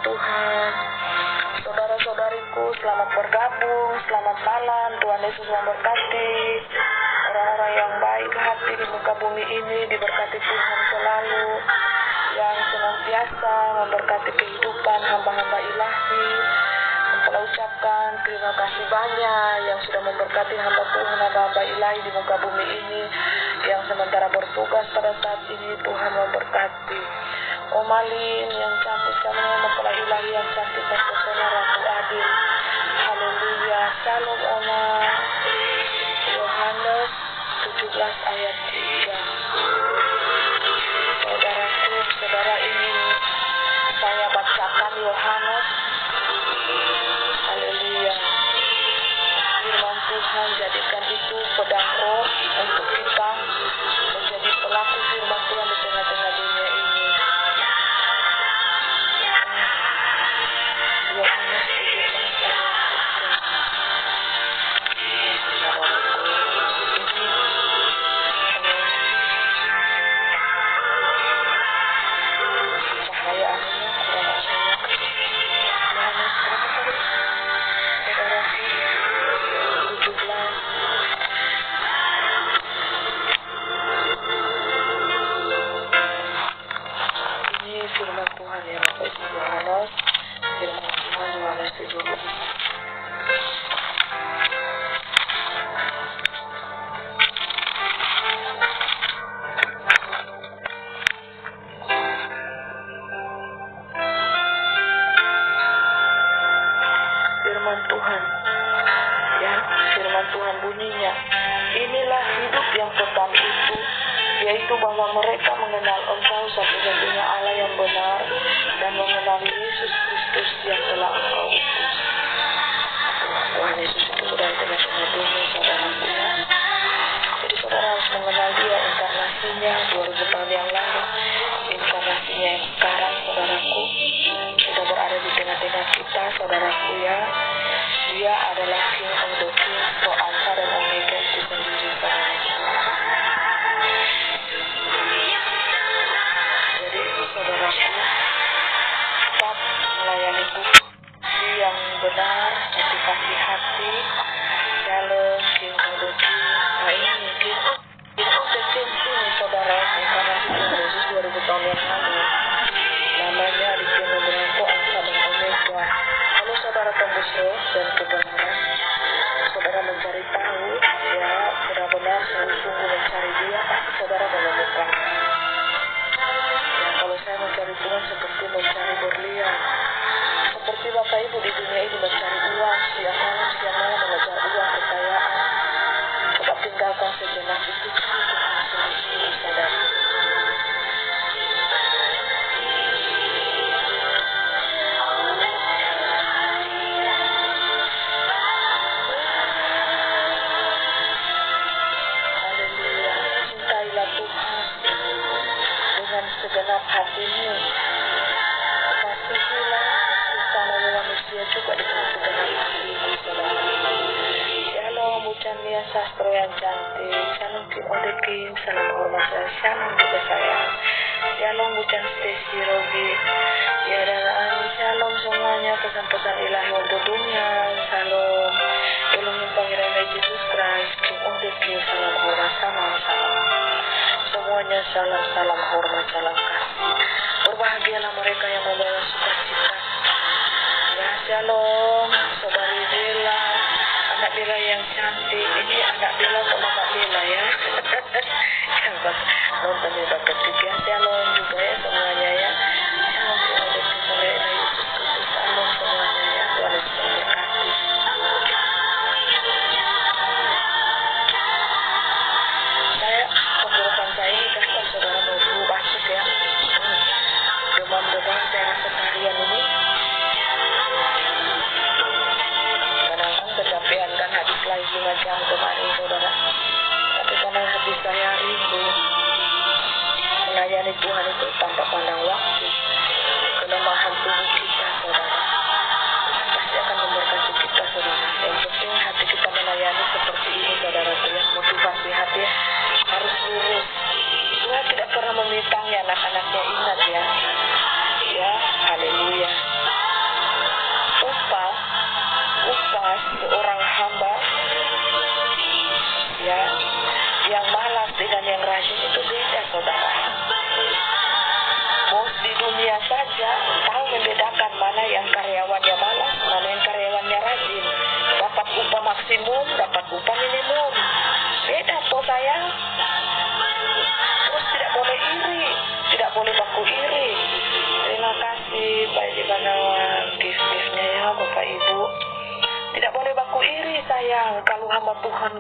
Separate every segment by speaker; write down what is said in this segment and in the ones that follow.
Speaker 1: Tuhan. Saudara-saudariku, selamat bergabung, selamat malam. Tuhan Yesus memberkati. Orang-orang yang baik hati di muka bumi ini diberkati Tuhan selalu, yang senantiasa memberkati kehidupan hamba-hamba ilahi. Telah ucapkan terima kasih banyak yang sudah memberkati hamba Tuhan, hamba-hamba ilahi di muka bumi ini, yang sementara bertugas pada saat ini. Tuhan memberkati Omalin yang cantik, sama mempelai ilahi yang cantik dan pesona Ratu Adil. Haleluya. Shalom Oma. Yohanes 17 ayat 3. Saudaraku, saudara ingin saya bacakan Yohanes. Haleluya. Firman Tuhan, jadikan itu pedang roh untuk kita menjadi pelaku firman Tuhan di tengah-tengah dunia ini. Yohanes 17 Firman Tuhan bunyinya, inilah hidup yang kekal itu, yaitu bahwa mereka mengenal Engkau satu-satunya Allah yang benar, dan mengenal Yesus Kristus yang telah Engkau utus. Tuhan Yesus itu sudah di tengah-tengah dunia, saudaraku. Jadi saudara harus mengenal Dia, inkarnasinya 2000 tahun yang lalu, inkarnasinya yang sekarang, saudaraku, sudah berada di tengah-tengah kita, saudaraku ya. Dia adalah King of the King, so Alpha dan Omega itu sendiri, saudaraku. Jadi saudaraku, tetap melayani Bukti yang benar, hati kasih hati. Shalom, King of the King. Nah ini King of the King ini, saudara, inkarnasi Tuhan Yesus 2000 tahun yang lalu. Namanya di King of the King, Alpha dan Omega. Kalau saudara tembus roh dan kebenaran, saudara mencari tahu, ya benar-benar sungguh-sungguh mencari Dia, pasti saudara menemukan. Ya, kalau saya mencari Tuhan seperti mencari berlian, seperti Bapak Ibu di dunia ini mencari uang, siang malam mengejar uang, kekayaan. Coba tinggalkan sejenak itu, cari Tuhan sungguh-sungguh, saudara. Segenap hatimu, kasihilah sesama manusia juga dengan segenap hatimu, saudara. Shalom, Bucan Nia Sastro yang cantik. Shalom, King of the King. Salam hormat saya. Shalom juga sayang. Shalom, Bucan Stacy Robi. Ya dan Ani. Shalom semuanya. Pesan-pesan ilahi untuk dunia. Shalom. Ilmu Pangeran Yesus Christ, King of the King. Salam hormat, salam. Semuanya salam hormat, salam kasih. Berbahagialah mereka yang membawa sukacita. Ya, shalom, saudari Bella, anak Bella yang cantik. Ini anak Bella sama Kak Bella ya. Nonton di bagian ketiga. Shalom juga ya semuanya ya. Shalom kepada mulai Yesus Kristus. Shalom semuanya ya. Tuhan Yesus memberkati. Pembuatan saya ini kan saudara mau batuk ya. Demam-demam saya rasa harian ini. Kadang-kadang kecapean kan habis live 5 jam kemarin, saudara. Tapi karena hati saya rindu melayani Tuhan itu maksimum, dapat upah minimum. Beda po sayang. Terus tidak boleh iri, tidak boleh baku iri. Terima kasih Pak Jibanawan, gift-giftnya ya Bapak Ibu. Tidak boleh baku iri sayang. Kalau hamba Tuhan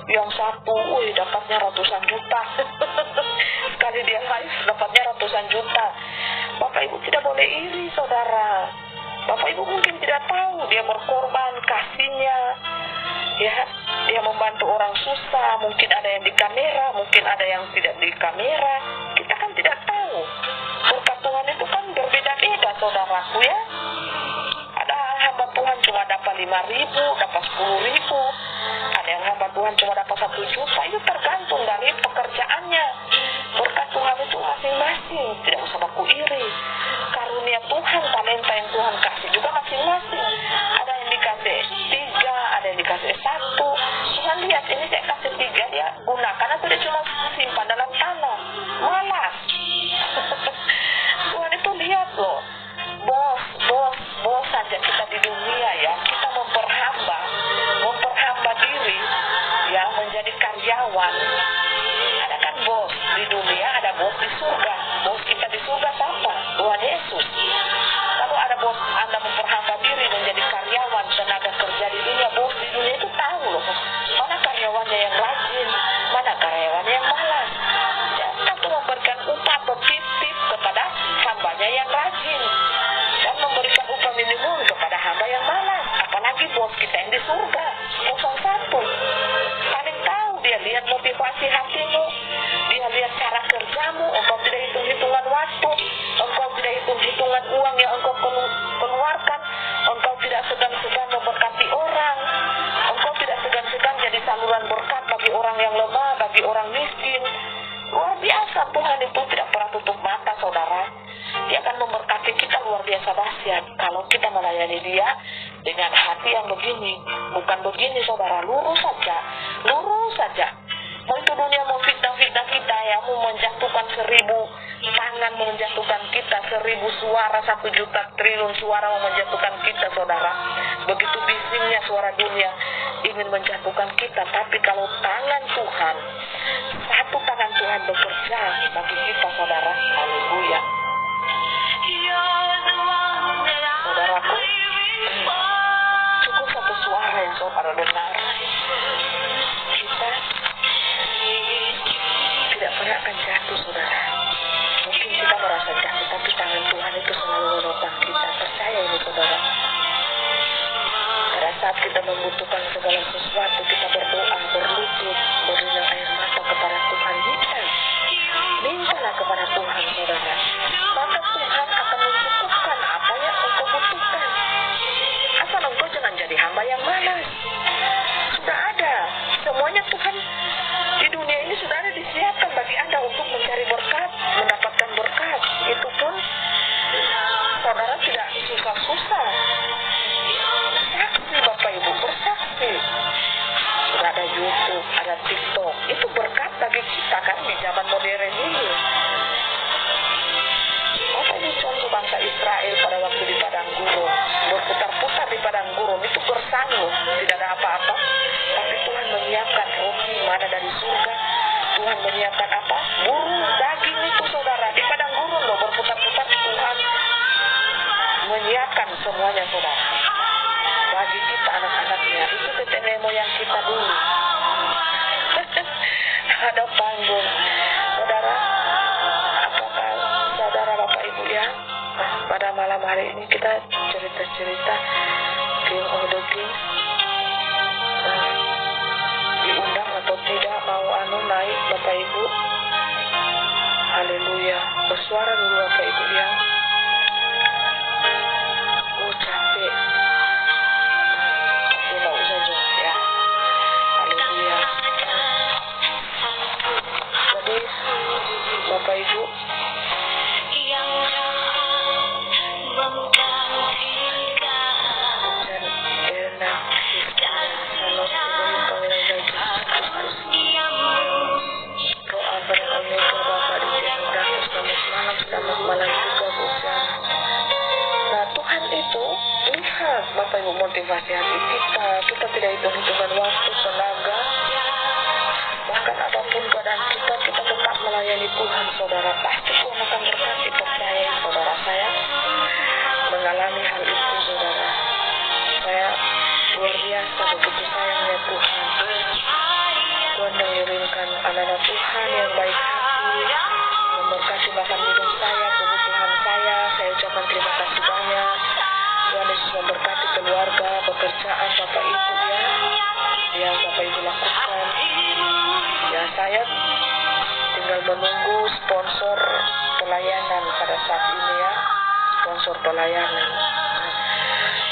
Speaker 1: yang satu, dapatnya ratusan juta. Sekali dia live dapatnya ratusan juta. Bapak Ibu tidak boleh iri saudara. Bapak Ibu mungkin tidak tahu dia berkorban kasihnya. Ya, dia membantu orang susah. Mungkin ada yang di kamera, mungkin ada yang tidak di kamera. Kita kan tidak tahu. Berkat Tuhan itu kan berbeda-beda saudaraku ya. Ada hamba Tuhan cuma dapat 5.000, dapat 10.000. Ada yang hamba Tuhan cuma dapat 1 juta. Itu tergantung dari pekerjaannya. Berkat Tuhan itu masing-masing. Tidak usah baku iri. Karunia Tuhan, talenta yang Tuhan kasih juga masing-masing. Ada yang dikasih 3, ada yang dikasih 1. Tuhan lihat ini saya kasih 3 ya, gunakan atau dia cuma simpan dalam tanah. Malas. Tuhan itu lihat loh. Bos saja kita di dunia ya, kita memperhamba diri ya menjadi karyawan. Ada kan bos di dunia, ada bos di surga. Bos kita di surga siapa? Tuhan Yesus. Kalau ada bos Anda memperhamba diri menjadi karyawan, tenaga kerja di dunia, bos di dunia itu tahu loh mana karyawannya yang rajin, mana karyawannya yang malas. Dia tuh memberikan upah atau tip-tip kepada hambanya yang rajin dan memberikan upah minimum kepada hamba yang malas. Apalagi bos kita yang di surga 01. Paling tahu dia lihat motivasi hatimu, dia lihat cara kerjamu. Engkau tidak hitung-hitungan waktu, engkau tidak hitung-hitungan uang yang engkau keluarkan, engkau tidak segan-segan memberkati orang, engkau tidak segan-segan jadi saluran berkat bagi orang yang lemah, bagi orang miskin. Luar biasa, Tuhan itu tidak pernah tutup mata saudara. Dia akan memberkati kita luar biasa dahsyat kalau kita melayani dia dengan hati yang begini. Bukan begini saudara, lurus saja. Mau itu dunia mau fitnah-fitnah kita ya, mau menjatuhkan 1000 tangan, menjatuhkan kita 1000 suara, 1 juta triliun suara mau menjatuhkan kita saudara. Begitu bisingnya suara dunia ingin menjatuhkan kita. Tapi kalau tangan Tuhan, satu tangan Tuhan bekerja bagi kita saudara. Haleluya. Saudaraku, cukup satu suara yang saudara dengar. Kita tidak pernah akan jatuh saudara. Mungkin kita merasa jatuh, tapi tangan Tuhan itu selalu menopang kita. Percaya ini saudara. Pada saat kita membutuhkan segala sesuatu, kita berdoa, berlutut, berikan air mata kepada Tuhan. Mintalah kepada Tuhan saudara. Maka Tuhan akan mencukupkan apa yang engkau butuhkan. Asal engkau jangan jadi hamba yang malas. Sudah ada. Semuanya Tuhan di dunia ini sudah ada disiapkan bagi Anda untuk mencari berkat, mendapatkan berkat. Itu pun saudara tidak susah-susah. Saksi Bapak Ibu, bersaksi. Sudah ada YouTube, ada TikTok. Itu berkat bagi kita kan di zaman modern ini. Apa ini contoh bangsa Israel pada waktu di padang gurun, berputar-putar di padang gurun itu bersanggup, tidak ada apa-apa. Tapi Tuhan menyiapkan roti mana dari surga. Tuhan menyiapkan apa? Burung, daging itu saudara. Di padang gurun loh berputar-putar, Tuhan menyiapkan semuanya saudara. Bagi kita anak-anaknya, itu nenek moyang kita dulu. Ada panggung. Saudara, apakah saudara Bapak Ibu ya, pada malam hari ini kita cerita-cerita King of the King diundang atau tidak, mau naik Bapak Ibu. Haleluya. Bersuara dulu Bapak Ibu ya. Oh capek. Tidak usah jauh ya. Haleluya. Jadi Bapak Ibu, malam motivasi hati kita tidak hitung-hitungan waktu, tenaga, bahkan apapun keadaan kita tetap melayani Tuhan, saudara. Pasti Tuhan akan berkati, percaya saudara. Saya mengalami hal itu, saudara. Saya luar biasa begitu sayangnya Tuhan. Tuhan mengirimkan anak-anak Tuhan yang baik hati, memberkati makan minum saya, kebutuhan saya. Saya ucapkan terima kasih banyak. Tuhan Yesus memberkati keluarga, pekerjaan Bapak Ibu ya, yang Bapak Ibu lakukan. Ya, saya tinggal menunggu sponsor pelayanan pada saat ini ya, sponsor pelayanan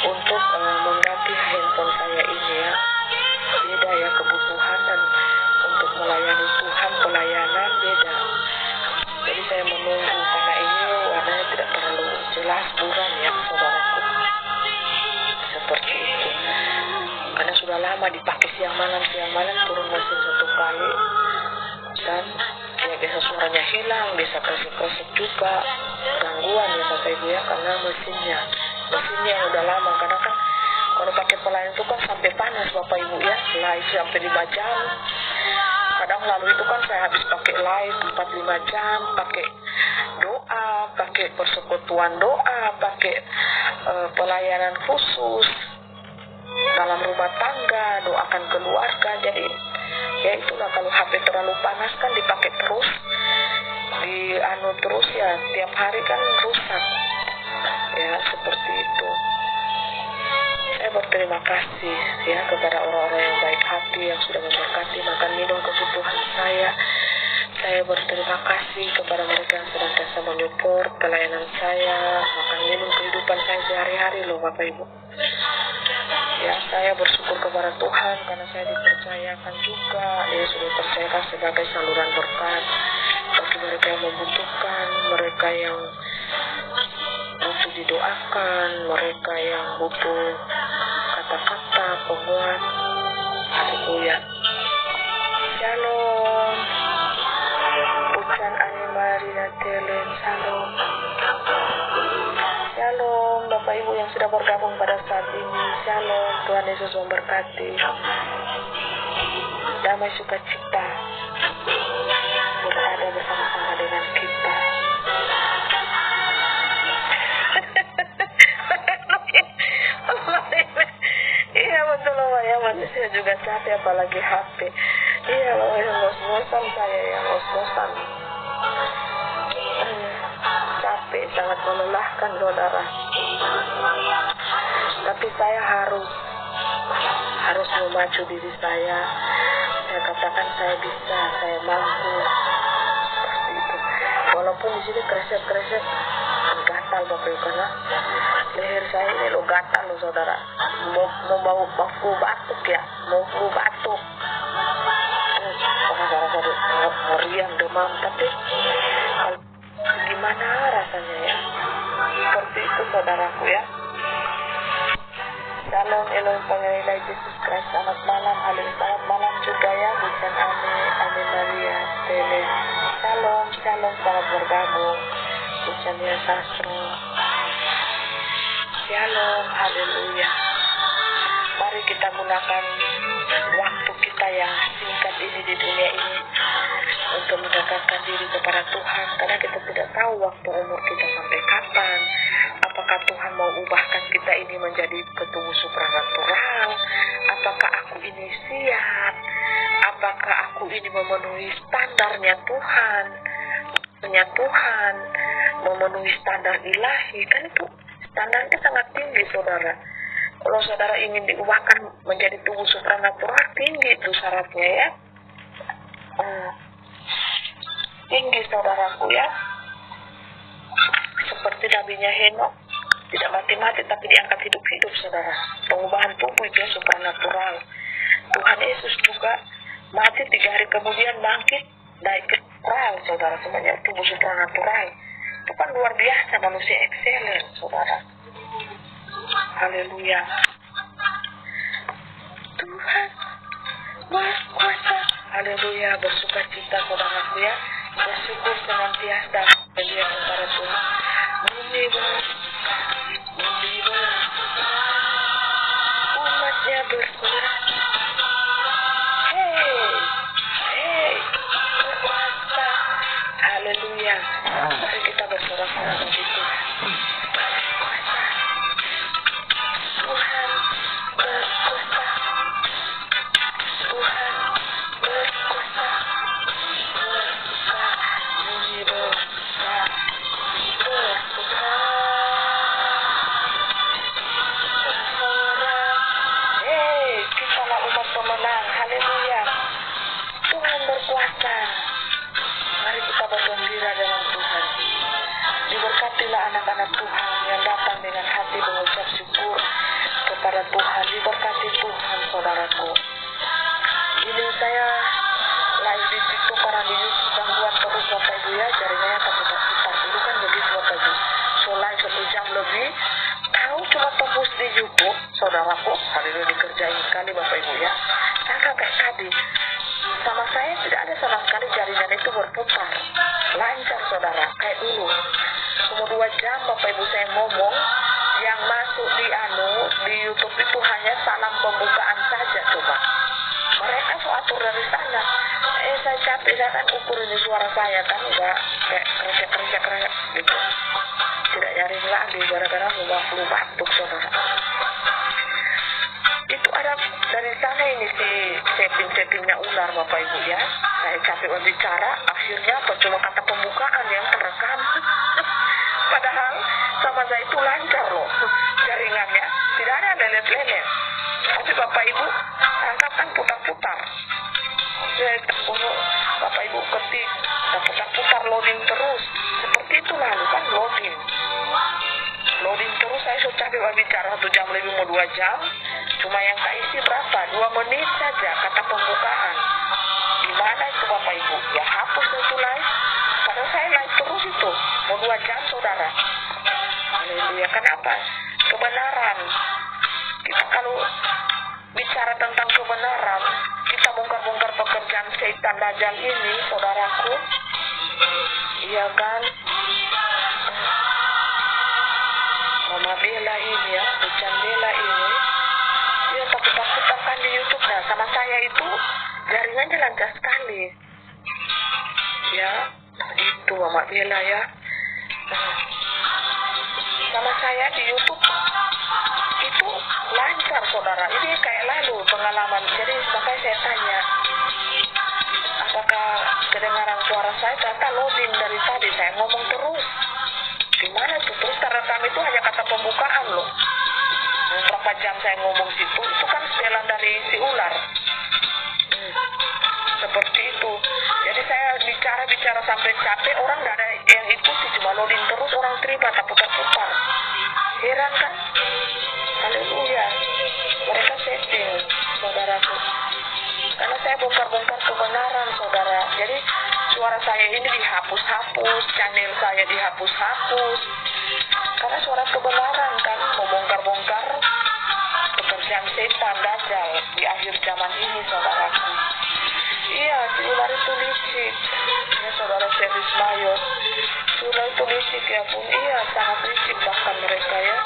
Speaker 1: untuk mengganti handphone saya ini ya. Beda ya kebutuhan dan untuk melayani Tuhan, pelayanan beda. Jadi saya menunggu karena ini warnanya tidak terlalu jelas, buram ya saudaraku. Seperti itu. Karena sudah lama dipakai siang malam turun mesin 1 kali. Dan ya biasa suaranya hilang, bisa kresek-kresek juga, gangguan ya Bapak Ibu ya, karena mesinnya yang udah lama. Karena kan kalau pakai pelayan itu kan sampai panas Bapak Ibu ya, live sampai 5 jam. Kadang lalu itu kan saya habis pakai live 4-5 jam, pakai doa, pakai persekutuan doa, pakai pelayanan khusus dalam rumah tangga, doakan keluarga. Jadi ya itulah, kalau HP terlalu panas kan dipakai terus, terus ya, tiap hari kan rusak ya, seperti itu. Saya berterima kasih ya kepada orang-orang yang baik hati yang sudah memberkati makan minum kebutuhan saya. Saya berterima kasih kepada mereka yang senantiasa menyupport pelayanan saya, makan minum kehidupan saya sehari-hari loh Bapak Ibu. Ya, saya bersyukur kepada Tuhan karena saya dipercayakan juga, Dia sudah percayakan sebagai saluran berkat bagi mereka yang membutuhkan, mereka yang butuh didoakan, mereka yang butuh kata-kata penguat. Haleluya. Shalom. Pujan Animarina Telen. Shalom. Shalom Bapak Ibu yang sudah bergabung pada saat ini. Shalom. Tuhan Yesus memberkati. Damai sukacita berada bersama-sama dengan kita. Iya betul loh ya, manusia juga capek apalagi HP. Iya loh, yang ngos-ngosan saya, yang ngos-ngosan. Capek, sangat melelahkan saudara. Tapi saya harus memacu diri saya. Saya katakan saya bisa, saya mampu. Seperti itu. Walaupun di sini kresek-kresek gatal Bapak Ibu, karena leher saya ini lo gatal lo saudara. Mau flu batuk ya, mau flu batuk. Saudara-saudara meriang, demam, tapi kalau gimana rasanya ya? Seperti itu saudaraku ya. Shalom Elohim Pengelilai Yesus Kristus. Selamat malam, selamat malam juga ya Bukan Ame Maria Tele. Shalom, selamat bergabung Bukan ya Sastro. Shalom, haleluya. Mari kita gunakan waktu kita yang singkat ini di dunia ini untuk mendekatkan diri kepada Tuhan, karena kita tidak tahu waktu umur kita sampai kapan. Apakah Tuhan mau ubahkan kita ini menjadi petunjuk supranatural? Apakah aku ini siap? Apakah aku ini memenuhi standarnya Tuhan? Memenuhi standar ilahi, kan itu standarnya sangat tinggi saudara. Kalau saudara ingin diubahkan menjadi tubuh supranatural, tinggi itu syaratnya ya. Tinggi saudaraku ya. Seperti nabinya Henok, tidak mati-mati tapi diangkat hidup-hidup saudara. Pengubahan tubuh itu ya supranatural. Tuhan Yesus juga mati 3 hari kemudian bangkit, naik ke perahu saudara, semuanya tubuh supranatural. Itu kan luar biasa, manusia excellent saudara. Haleluya. Tuhan Maha Kuasa. Haleluya, bersuka cita saudaraku ya. Bersyukur senantiasa kepada kepada Tuhan. Haleluya bersuara. Hei, berkuasa. Haleluya. Mari kita bersorak-sorak bagi Tuhan. Berkuasa. Tuhan berkuasa. Tuhan berkuasa. Berkuasa. Bunyi berkuasa. Berkuasa. Kitalah umat pemenang. Haleluya. Tuhan berkuasa. Mari kita bergembira dalam Tuhan. Diberkatilah anak-anak Tuhan yang datang dengan hati mengucap syukur kepada Tuhan. Diberkati Tuhan, saudaraku. Ini saya live di TikTok, karena di YouTube gangguan terus Bapak Ibu ya, jaringannya terputar-putar. Dulu kan begitu Bapak Ibu. So live 1 jam lebih, tahu cuma tembus di YouTube, saudaraku. Hari ini dikerjain sekali Bapak Ibu ya. Sama kayak tadi, sama saya tidak ada sama sekali jaringan itu berputar. Lancar saudara, kayak dulu. Cuma 2 jam Bapak Ibu saya ngomong, yang masuk di YouTube itu hanya salam pembukaan saja coba. Mereka so atur dari sana. Saya capek, saya kan ukur ini suara saya kan enggak kayak kresek gitu. Tidak nyaring lagi gara-gara flu batuk saudara. Itu ada dari sana ini si setting-settingnya ular Bapak Ibu ya. Saya capek berbicara, akhirnya cuma kata pembukaan yang terekam. Padahal sama saya itu lancar loh jaringannya, tidak ada lelet-lelet. Tapi Bapak Ibu tangkap kan putar-putar. Saya Bapak Ibu ketik, putar-putar loading terus. Seperti itu lalu kan loading terus. Saya sudah capek berbicara 1 jam lebih mau 2 jam. Cuma yang tak isi berapa? 2 menit saja kata pembukaan. Di mana itu Bapak Ibu? Ya hapus itu live. Padahal saya live terus itu. Mau 2 jam saudara. Haleluya. Kenapa? Kebenaran. Kita kalau bicara tentang kebenaran, kita bongkar-bongkar pekerjaan setan dajjal ini, saudaraku. Iya kan? Mama Bella ini ya, Bucan Bella ini, dia putar-putarkan di YouTube. Nah, sama saya itu jaringannya lancar sekali. Ya, itu Mama Bella ya. Sama saya di YouTube itu lancar saudara. Ini kayak lalu pengalaman. Jadi makanya saya tanya, apakah kedengaran suara saya? Ternyata loading dari tadi. Saya ngomong terus. Gimana tuh? Terus terekam itu hanya kata pembukaan loh. Berapa jam saya ngomong situ, itu kan sejalan dari si ular. Seperti itu. Jadi saya bicara sampai capek, orang gak ada yang ikuti, cuma loading terus, orang terima tak putar-putar. Heran kan? Haleluya. Mereka setting, saudaraku. Karena saya bongkar-bongkar kebenaran, saudara. Jadi suara saya ini dihapus-hapus, channel saya dihapus-hapus. Karena suara kebenaran kan, membongkar-bongkar pekerjaan setan dajjal di akhir zaman ini, saudaraku. Iya, si ular itu licik. Ya, saudara Servis Mayor. Si ular itu licik ya pun. Iya, sangat licik bahkan mereka ya.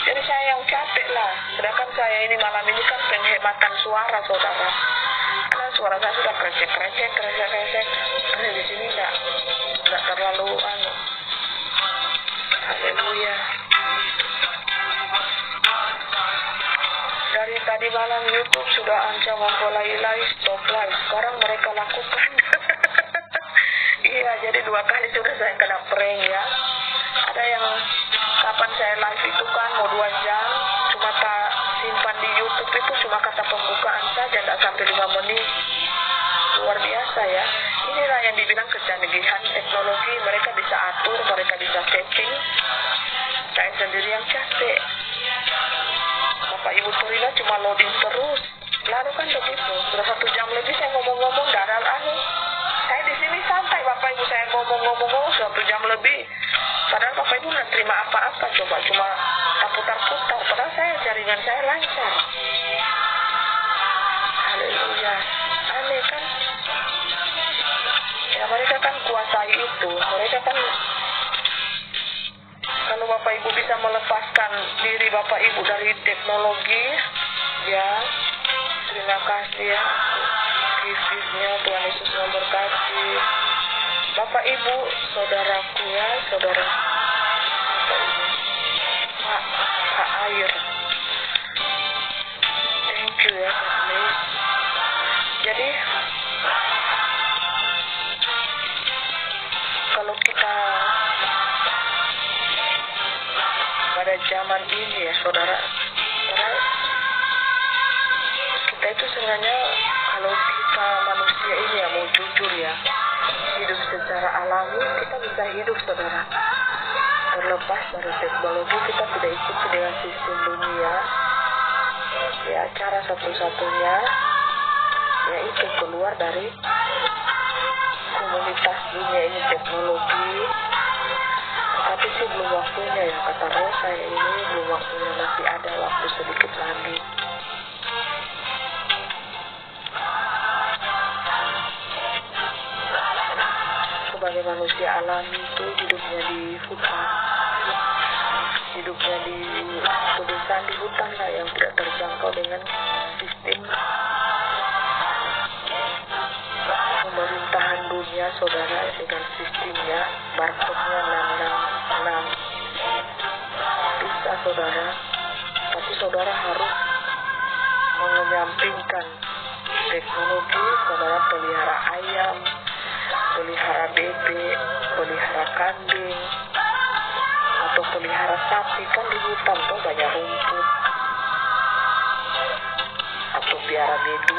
Speaker 1: Jadi saya yang capek lah. Sedangkan saya ini malam ini kan penghematan suara, saudara. Karena suara saya sudah kresek. Karena di sini enggak terlalu haleluya. Dari tadi malam YouTube sudah ancam memulai live, stop live. Sekarang mereka lakukan. Iya, jadi 2 kali sudah saya kena prank ya. Ada yang kapan saya live itu kan mau 2 jam, cuma tak simpan di YouTube itu cuma kata pembukaan saja, tidak sampai 5 menit. Luar biasa ya. Inilah yang dibilang kecanggihan teknologi. Mereka bisa atur, mereka bisa setting. Saya sendiri yang capek. Bapak Ibu Surila cuma loading terus. Lalu kan begitu. Sudah 1 jam lebih saya ngomong-ngomong, tidak ada Saya di sini santai Bapak Ibu, saya ngomong-ngomong 1 jam lebih. Padahal Bapak Ibu nggak terima apa-apa, coba cuma putar-putar. Padahal jaringan saya lancar. Haleluya. Aneh kan? Ya mereka kan kuasai itu. Mereka kan, kalau Bapak Ibu bisa melepaskan diri Bapak Ibu dari teknologi, ya kasih ya gift-giftnya. Tuhan Yesus memberkati Bapak Ibu, saudaraku ya, saudara Bapak Ibu, Kak Air. Thank you ya, God bless. Jadi kalau kita pada zaman ini ya saudara, kita itu sebenarnya kalau kita manusia ini ya mau jujur ya, hidup secara alami kita bisa hidup saudara. Terlepas dari teknologi, kita tidak ikuti dengan sistem dunia. Ya cara satu-satunya yaitu keluar dari komunitas dunia ini teknologi. Tapi sih belum waktunya ya, kata Rosa ini belum waktunya, masih ada waktu sedikit lagi. Sebagai manusia alami itu hidupnya di hutan, hidupnya di pedesaan, di hutan lah yang tidak terjangkau dengan sistem pemerintahan dunia saudara, dengan sistemnya barcode-nya 666 bisa saudara. Tapi saudara harus menyampingkan teknologi. Saudara pelihara ayam, pelihara bebek, pelihara kambing, atau pelihara sapi, kan di hutan tuh banyak rumput, atau piara B2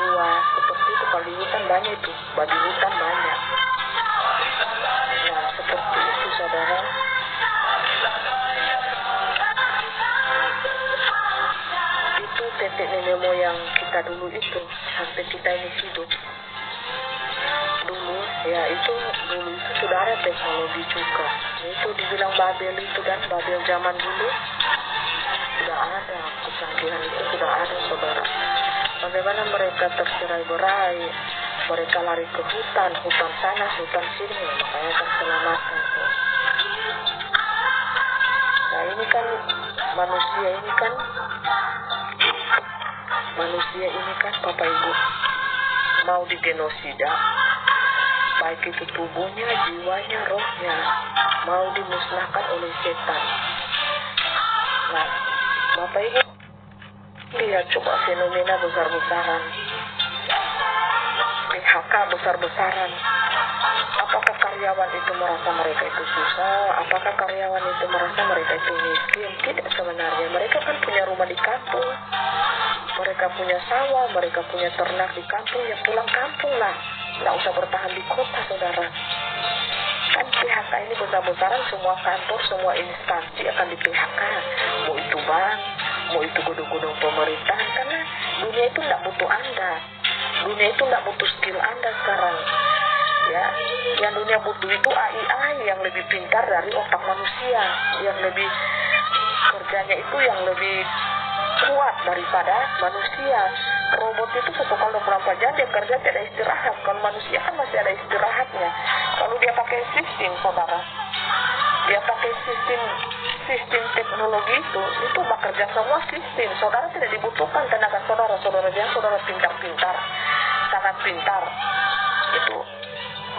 Speaker 1: seperti itu. Kalau di hutan banyak itu, babi hutan banyak. Nah seperti itu saudara. Itu tetek nenek moyang kita dulu itu, sampai kita ini hidup dulu ya, itu dulu itu sudah ada teknologi juga. Itu dibilang Babel itu kan, Babel zaman dulu sudah ada, kecanggihan itu sudah ada saudara. Bagaimana mereka tercerai-berai, mereka lari ke hutan, hutan sana, hutan sini, makanya terselamatkan. Nah ini kan manusia ini kan Bapak Ibu mau digenosida, baik itu tubuhnya, jiwanya, rohnya, mau dimusnahkan oleh setan. Nah Bapak Ibu lihat coba fenomena besar-besaran, PHK besar-besaran. Apakah karyawan itu merasa mereka itu susah? Apakah karyawan itu merasa mereka itu miskin? Tidak sebenarnya. Mereka kan punya rumah di kampung, mereka punya sawah, mereka punya ternak di kampung. Ya pulang kampung lah, nggak usah bertahan di kota saudara. Kan PHK ini besar-besaran, semua kantor, semua instansi akan di PHK. Mau itu bank, mau itu gedung-gedung pemerintahan, karena dunia itu nggak butuh Anda. Dunia itu nggak butuh skill Anda sekarang. Ya, yang dunia butuh itu AI yang lebih pintar dari otak manusia, yang lebih kerjanya itu yang lebih kuat daripada manusia. Robot itu 1/24 jam dia kerja, tidak istirahat. Kalau manusia kan masih ada istirahatnya. Kalau dia pakai sistem saudara, dia pakai sistem teknologi itu bekerja semua sistem. Saudara tidak dibutuhkan tenaga saudara dia saudara pintar-pintar, sangat pintar. Itu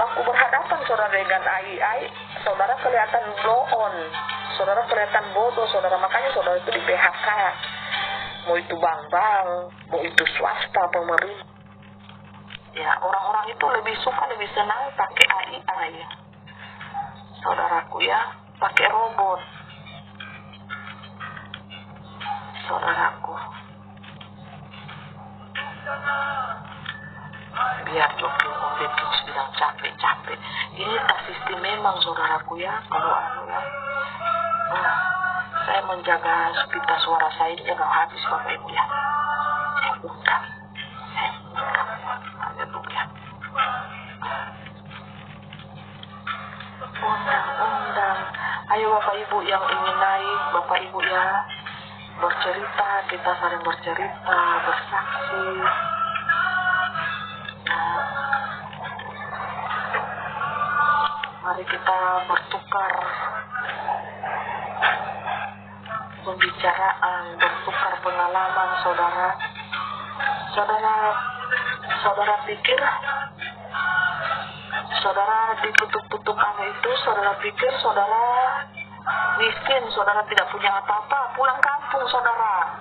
Speaker 1: baku berhadapan saudara dengan AI, saudara kelihatan blow on, saudara kelihatan bodoh saudara. Makanya saudara itu di PHK. Mau itu bank-bank, mau itu swasta, pemerintah. Ya, orang-orang itu lebih suka, lebih senang pakai AI, saudaraku ya, pakai robot. Saudaraku, biar Jokowi terus bilang capek. Ini tak sistem memang saudaraku ya, kalau ya. Nah, saya menjaga pita suara saya ini jangan habis Bapak Ibu ya. Saya undang. Haleluya. Undang. Ayo Bapak Ibu yang ingin naik, Bapak Ibu ya, bercerita, kita saling bercerita, bersaksi. Nah, mari kita bertukar pembicaraan, bertukar pengalaman saudara Saudara pikir saudara ditutup-tutupan itu, saudara pikir saudara miskin, saudara tidak punya apa-apa, pulang kampung saudara.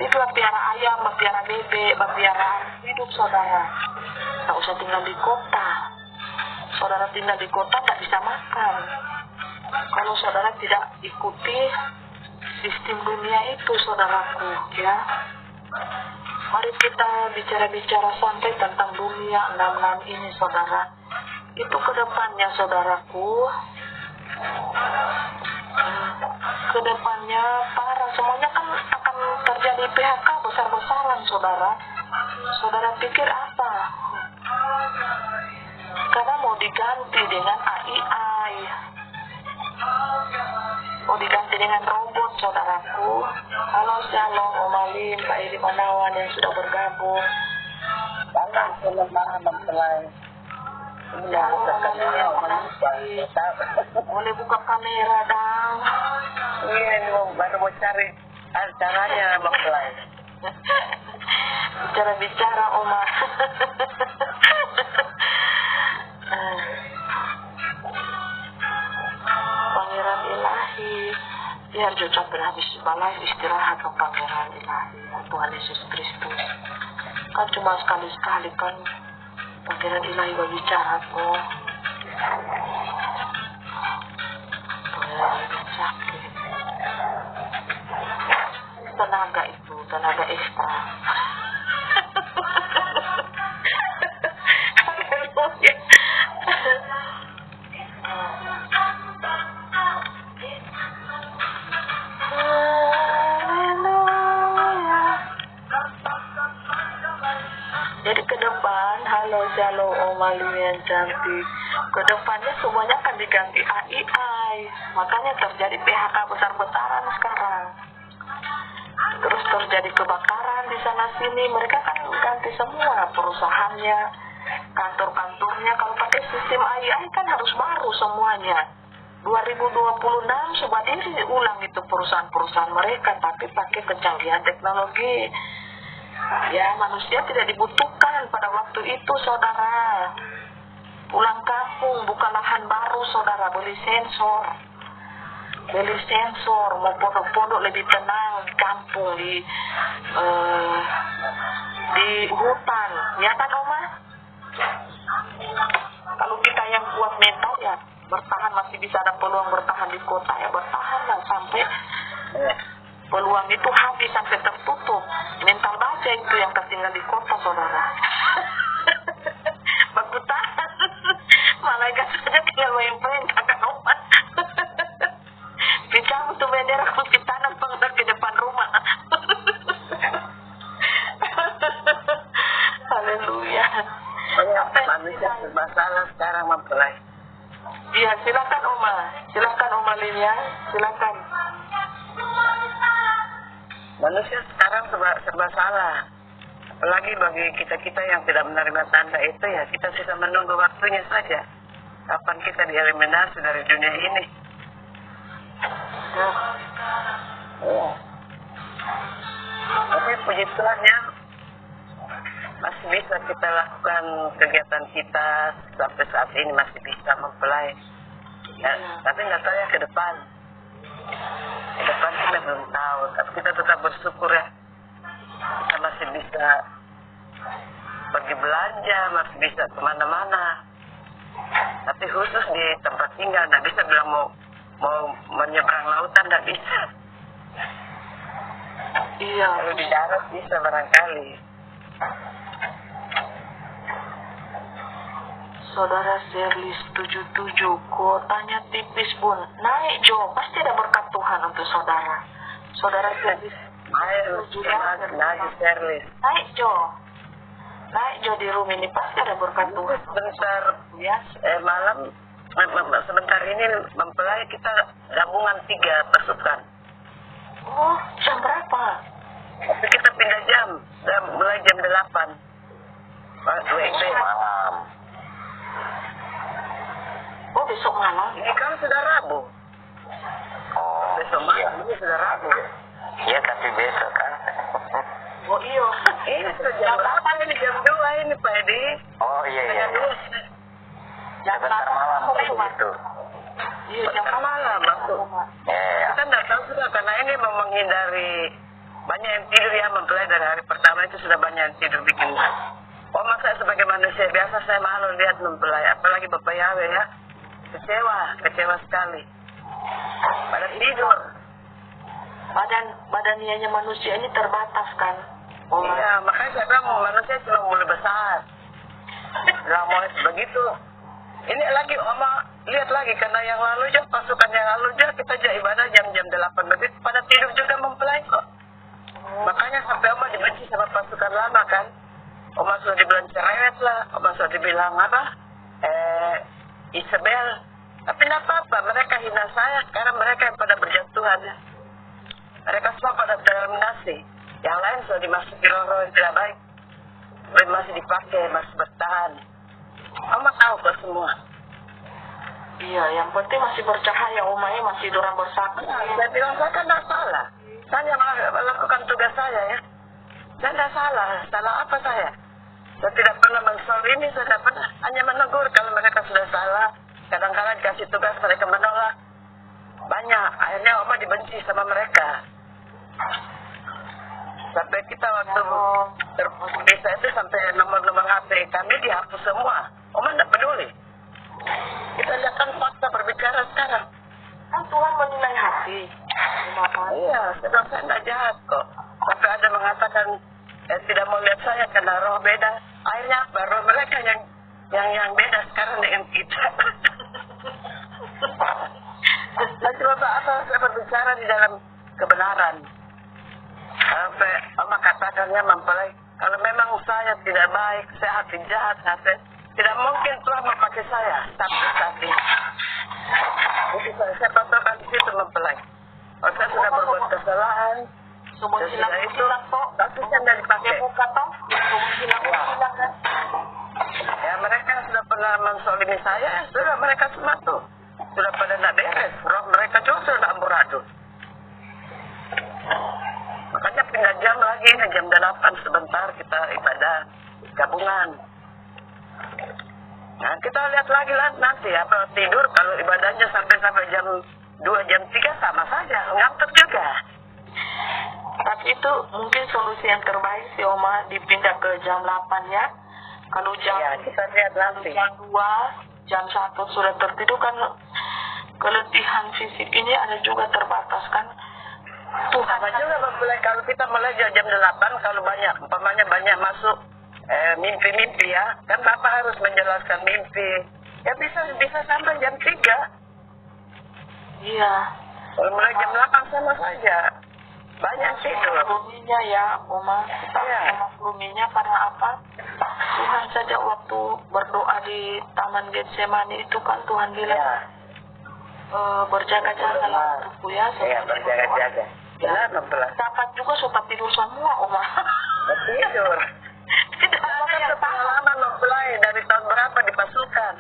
Speaker 1: Itu piara ayam, piara bebek, piara hidup saudara. Tak usah tinggal di kota. Saudara tinggal di kota tak bisa makan. Kalau saudara tidak ikuti sistem dunia itu, saudaraku, ya. Mari kita bicara-bicara santai tentang dunia 66 ini, saudara. Itu kedepannya, saudaraku. Kedepannya parah, semuanya kan akan terjadi PHK besar-besaran, saudara. Saudara pikir apa? Karena mau diganti dengan AI, mau diganti dengan robot, saudaraku. Halo, shalom, Om Alim, Pak Edi Manawan yang sudah bergabung. Ya, boleh buka kamera, dong.
Speaker 2: Iya, ini baru mau cari caranya mempelai.
Speaker 1: Bicara-bicara, Oma. Pangeran ilahi, biar Joca berhabis balai istirahat ke Pangeran ilahi, Tuhan Yesus Kristus. Kan cuma sekali-sekali kan Pangeran ilahi berbicara kok. Sakit. Tenaga itu, tenaga ekstra. Jadi ke depan, halo shalom Om Alim yang cantik. Ke depannya semuanya akan diganti AI. Makanya terjadi PHK besar-besaran sekarang. Terus terjadi kebakaran di sana sini. Mereka kan ganti semua perusahaannya, kantor-kantornya. Kalau pakai sistem AI kan harus baru semuanya. 2026 coba diulang itu perusahaan-perusahaan mereka, tapi pakai kecanggihan teknologi. Ya, manusia tidak dibutuhkan pada waktu itu, saudara. Pulang kampung, buka lahan baru, saudara. Beli sensor. Mau pondok-pondok lebih tenang di kampung, di hutan. Ya kan, Oma? Kalau kita yang kuat mental, ya bertahan, masih bisa ada peluang bertahan di kota, ya bertahan lah sampai peluang itu habis, sampai tertutup. Mental baja itu yang tertinggal di kota, saudara. Baku tahan. Malaikat saja tinggal main-main, kakak Oma. Dicabut tuh bendera, kunci tanam pengen ke depan rumah. Haleluya.
Speaker 2: Manusia bermasalah sekarang mempelai.
Speaker 1: Iya, silakan Oma. Silakan Oma Lilia, silakan.
Speaker 2: Manusia sekarang serba salah. Apalagi bagi kita-kita yang tidak menerima tanda itu, ya kita bisa menunggu waktunya saja. Kapan kita dieliminasi dari dunia ini. Ya. Tapi puji Tuhan ya, masih bisa kita lakukan kegiatan kita sampai saat ini, masih bisa mempelai. Ya, tapi nggak tahu ya ke depan. Ke depan kita belum tahu, tapi kita tetap bersyukur ya. Kita masih bisa pergi belanja, masih bisa kemana-mana. Tapi khusus di tempat tinggal, nggak bisa bilang mau menyeberang lautan, nggak bisa.
Speaker 1: Iya.
Speaker 2: Kalau di darat bisa barangkali.
Speaker 1: Saudara Serlis 77, kuotanya tipis bun. Naik Jo, pasti ada berkat Tuhan untuk saudara. Saudara Serlis
Speaker 2: Ayo, lagi Serlis.
Speaker 1: Naik Jo. Naik Jo di room ini, pasti ada berkat Tuhan.
Speaker 2: Sebentar
Speaker 1: Ya.
Speaker 2: Malam, sebentar ini mempelai kita gabungan 3 pasukan.
Speaker 1: Oh, jam berapa?
Speaker 2: Tapi kita pindah jam, mulai jam 8. WIB.
Speaker 3: Malam.
Speaker 1: Oh, besok malam.
Speaker 2: Ini kan sudah Rabu.
Speaker 3: Oh,
Speaker 2: Besok
Speaker 3: iya.
Speaker 2: malam ini sudah Rabu.
Speaker 3: Iya, tapi besok kan.
Speaker 1: Oh iya.
Speaker 2: Ini sudah jam berapa ini? Jam 2 ini Pak Edi.
Speaker 3: Oh iya iya.
Speaker 1: Jam
Speaker 3: Sebentar
Speaker 1: 8
Speaker 3: malam
Speaker 1: sore,
Speaker 3: kayak
Speaker 1: Uma.
Speaker 3: gitu.
Speaker 1: Iya, jam
Speaker 2: Sebentar malam, maksud.
Speaker 1: Uma.
Speaker 3: Iya.
Speaker 2: Kita nggak tahu sudah karena ini mau menghindari banyak yang tidur ya, mempelai dari hari pertama itu sudah banyak yang tidur bikin. Oh saya sebagai manusia biasa saya malu lihat mempelai, apalagi Bapak Yawe ya. Kecewa sekali. Pada tidur.
Speaker 1: Badanianya manusia ini terbatas kan, Oma.
Speaker 2: Iya, makanya saya bilang manusia cuma mulai besar. Nggak mau begitu. Ini lagi Oma lihat lagi karena yang lalu aja pasukan yang lalu aja kita aja ibadah jam-jam 8 lebih pada tidur juga mempelai kok. Makanya sampai Oma dibenci sama pasukan lama kan. Oma sudah dibilang cerewet lah, Oma sudah dibilang apa? Isabel. Tapi tidak apa-apa, mereka hina saya, sekarang mereka yang pada berjatuhan. Mereka semua pada tereliminasi. Yang lain sudah dimasuki roh-roh yang tidak baik. Masih dipakai, masih bertahan. Oma tahu kok semua.
Speaker 1: Iya, yang penting masih bercahaya, Oma ya, masih dorang bersatu.
Speaker 2: Saya bilang saya kan tidak salah. Saya melakukan tugas saya ya. Saya tidak salah. Salah apa saya? Saya tidak pernah mensolimi, saya tidak pernah. Hanya menegur kalau mereka sudah salah. Kadang-kadang dikasih tugas mereka menolak. Banyak. Akhirnya Oma dibenci sama mereka. Sampai kita waktu terpisah itu sampai nomor-nomor HP kami dihapus semua. Oma tidak peduli. Kita lihat kan fakta berbicara sekarang.
Speaker 1: Kan Tuhan menilai hati.
Speaker 2: Iya, sedang saya tidak jahat kok. Sampai ada mengatakan tidak mau lihat saya karena roh beda. Akhirnya apa? Roh mereka yang beda sekarang dengan kita. Nah, coba apa saya berbicara di dalam kebenaran. Sampai Oma katakannya mempelai, kalau memang saya tidak baik, saya hati jahat, tidak mungkin Tuhan memakai saya sampai saat ini. Jadi saya patokan di situ mempelai. Kalau saya sudah berbuat kesalahan,
Speaker 1: Semua hilang kok.
Speaker 2: kasusnya tidak dipakai.
Speaker 1: Semua hilang kan.
Speaker 2: Ya mereka yang sudah pernah mensolimi saya, sudah mereka semua tuh. Sudah pada tidak beres. Roh mereka juga sudah amburadul. Makanya pindah jam lagi, jam 8 sebentar kita ibadah gabungan. Nah kita lihat lagi lah nanti apa tidur kalau ibadahnya sampai jam 2 jam 3 sama saja, ngantuk juga.
Speaker 1: Tapi itu mungkin solusi yang terbaik sih Oma, dipindah ke jam 8 ya. Kalau jam,
Speaker 2: Ya kita lihat nanti.
Speaker 1: jam 2, jam 1 sudah tertidur kan keletihan fisik ini ada juga terbatas kan. Tuhan
Speaker 2: Sama juga mempelai kalau kita mulai jam 8 kalau banyak, umpamanya banyak masuk mimpi-mimpi ya. Kan Bapak harus menjelaskan mimpi. Ya bisa sampai jam 3.
Speaker 1: Iya.
Speaker 2: Kalau mulai jam 8 sama saja. Banyak tidur.
Speaker 1: Makluminya ya Oma, kita
Speaker 2: Iya.
Speaker 1: makluminya karena apa? Tuhan saja waktu berdoa di Taman Getsemani itu kan Tuhan bilang
Speaker 2: Ya.
Speaker 1: berjaga-jagalah untukku ya.
Speaker 2: Iya, berjaga-jaga. Benar mempelai.
Speaker 1: Dapat juga suka tidur semua Oma.
Speaker 2: Tidur.
Speaker 1: Tidak ada
Speaker 2: Saya
Speaker 1: yang tahu.
Speaker 2: pengalaman mempelai dari tahun berapa di pasukan.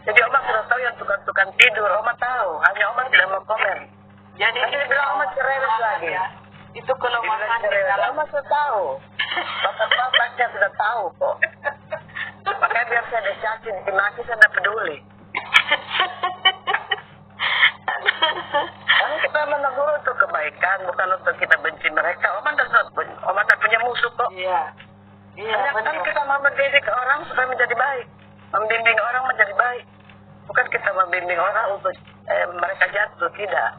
Speaker 2: Jadi Oma sudah tahu yang tukang-tukang tidur. Oma tahu. Hanya Oma tidak mau komen.
Speaker 1: Jadi
Speaker 2: Nanti dibilang Oma cerewet lagi.
Speaker 1: ya. Itu kelemahan
Speaker 2: Dibilang
Speaker 1: di
Speaker 2: cerewet.
Speaker 1: dalam.
Speaker 2: Oma sudah tahu. Bapak-bapaknya sudah tahu kok. Makanya biar saya dicaci, dimaki saya tidak peduli. Kan kita menegur untuk kebaikan, bukan untuk kita benci mereka. Oma tidak punya musuh kok.
Speaker 1: Iya. Iya,
Speaker 2: Hanya kan
Speaker 1: benar.
Speaker 2: kita mau mendidik orang supaya menjadi baik. Membimbing orang menjadi baik. Bukan kita membimbing orang untuk mereka jatuh, tidak.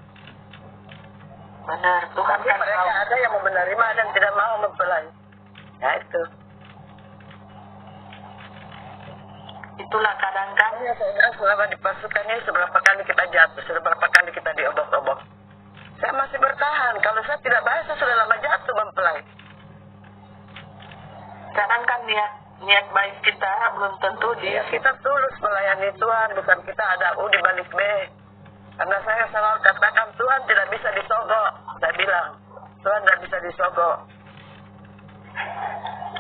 Speaker 1: Benar, Tuhan
Speaker 2: Tapi
Speaker 1: kan
Speaker 2: mereka
Speaker 1: tahu.
Speaker 2: ada yang mau menerima dan tidak mau mempelai. Ya itu.
Speaker 1: Itulah kadang-kadang
Speaker 2: Hanya saya bilang selama di pasukan ini seberapa kali kita jatuh, seberapa kali kita diobok-obok. Saya masih bertahan. Kalau saya tidak baik, saya sudah lama jatuh mempelai.
Speaker 1: kadang kan niat baik kita belum tentu
Speaker 2: Ya, kita tulus melayani Tuhan, bukan kita ada U di balik B. Karena saya selalu katakan Tuhan tidak bisa disogok. Saya bilang, Tuhan tidak bisa disogok.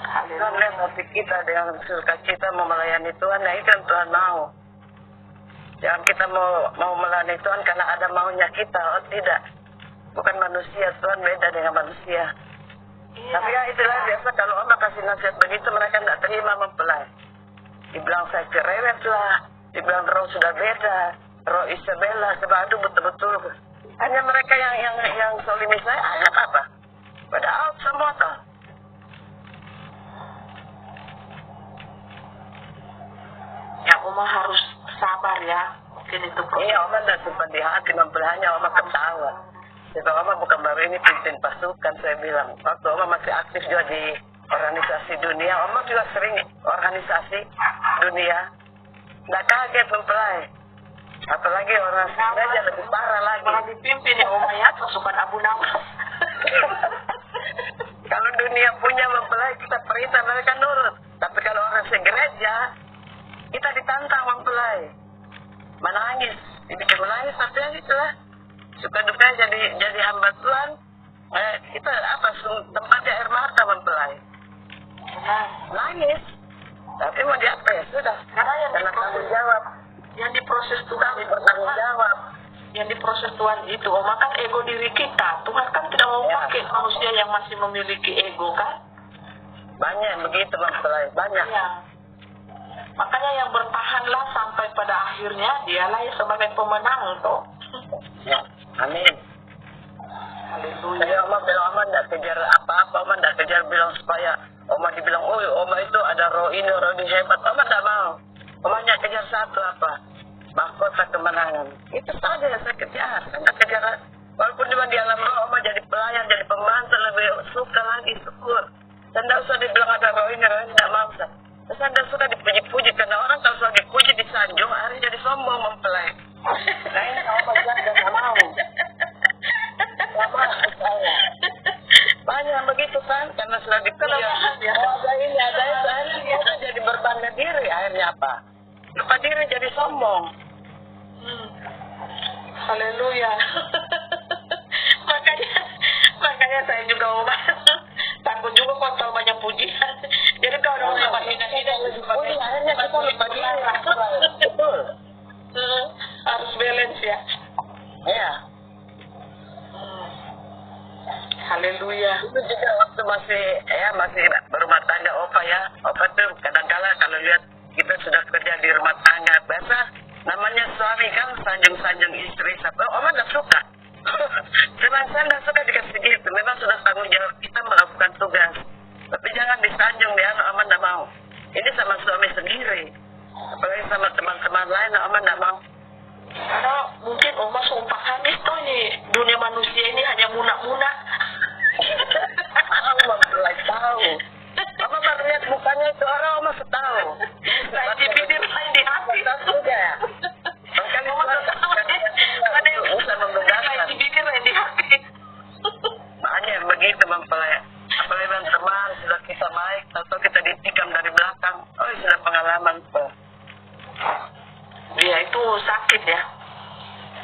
Speaker 2: Tuhan lihat hati kita dengan sukacita mau melayani Tuhan, nah itu yang Tuhan mau. Jangan kita mau melayani Tuhan karena ada maunya kita, oh tidak. Bukan manusia, Tuhan beda dengan manusia.
Speaker 1: Iya.
Speaker 2: Tapi ya itulah biasa kalau Oma kasih nasihat begitu mereka nggak terima mempelai. Dibilang saya cerewet lah, dibilang roh sudah beda, roh Isabella, sebab aduh betul-betul. Hanya mereka yang solimi saya, ayat apa? Pada out semua toh.
Speaker 1: Ya Oma harus sabar ya. Mungkin itu
Speaker 2: Iya, Oma nggak simpan di hati mempelainya, Oma ketawa. Sebab Oma bukan baru ini pimpin pasukan, saya bilang. Waktu Oma masih aktif juga di organisasi dunia, Oma juga sering organisasi dunia. Nggak kaget mempelai. Apalagi orang aja lebih parah lagi.
Speaker 1: Pernah dipimpin ya Oma ya, pasukan Abu Nawas.
Speaker 2: Kalau dunia punya mempelai, kita perintah mereka nurut. Tapi kalau orang segereja, kita ditantang mempelai. Menangis, dibikin menangis, tapi ya itulah. Suka duka jadi hamba Tuhan. Kita tempatnya air mata mempelai. Nangis. Tapi mau diapa ya sudah. Karena tanggung jawab.
Speaker 1: Yang diproses Tuhan
Speaker 2: bertanggung jawab.
Speaker 1: Yang diproses Tuhan itu, Oma kan ego diri kita. Tuhan kan tidak mau pakai manusia yang masih memiliki ego kan?
Speaker 2: Banyak begitu mempelai, banyak.
Speaker 1: Ya. Makanya yang bertahanlah sampai pada akhirnya dialah yang sebagai pemenang toh.
Speaker 2: Ya, amin.
Speaker 1: Haleluya.
Speaker 2: Saya Oma bilang Oma tidak kejar apa-apa, Oma tidak kejar bilang supaya Oma dibilang, oh Oma itu ada roh ini hebat. Oma tidak mau. Oma hanya kejar satu apa? Mahkota kemenangan. Itu saja yang saya kejar. Saya tidak kejar. Walaupun cuma di alam roh, Oma jadi pelayan, jadi pembantu, lebih suka lagi, syukur. Dan tidak usah dibilang ada roh ini tidak mau. Saya tidak suka dipuji-puji, karena orang kalau sudah dipuji, disanjung, akhirnya jadi sombong mempelai. Nah ini Oma tidak mau. Sama saya. Banyak begitu kan, karena sudah dipuji. Ada ini, ada itu, akhirnya kita jadi berbangga diri. Akhirnya apa? Lupa diri jadi sombong.
Speaker 1: Haleluya. makanya saya juga Oma takut juga kalau terlalu banyak pujian. Jadi kalau ada orang yang hina-hina
Speaker 2: akhirnya kita lupa diri. Betul.
Speaker 1: Harus balance ya.
Speaker 2: Iya.
Speaker 1: Haleluya.
Speaker 2: Itu juga waktu masih berumah tangga Opa ya. Opa tuh kadang-kala kalau lihat kita sudah kerja di rumah tangga, biasa namanya suami kan sanjung-sanjung istri. Oma nggak suka. Memang saya nggak suka dikasih gitu. Memang sudah tanggung jawab kita melakukan tugas. Tapi jangan disanjung ya, Oma nggak mau. Ini sama suami sendiri. Apalagi sama teman-teman lain, Oma nggak mau.
Speaker 1: Karena mungkin Oma sumpah habis tuh ini dunia manusia ini hanya munak-munak.
Speaker 2: Oma mulai tahu. Oma baru lihat mukanya itu orang, Oma setahu.
Speaker 1: Lain di bibir, lain di hati.
Speaker 2: Juga. Makanya Oma
Speaker 1: ada yang
Speaker 2: bisa membedakan.
Speaker 1: Lain di bibir, lain di hati.
Speaker 2: Makanya begitu mempelai. Apalagi teman sudah kita baik, atau kita ditikam dari belakang. Oh, sudah pengalaman tuh.
Speaker 1: Ya itu sakit ya.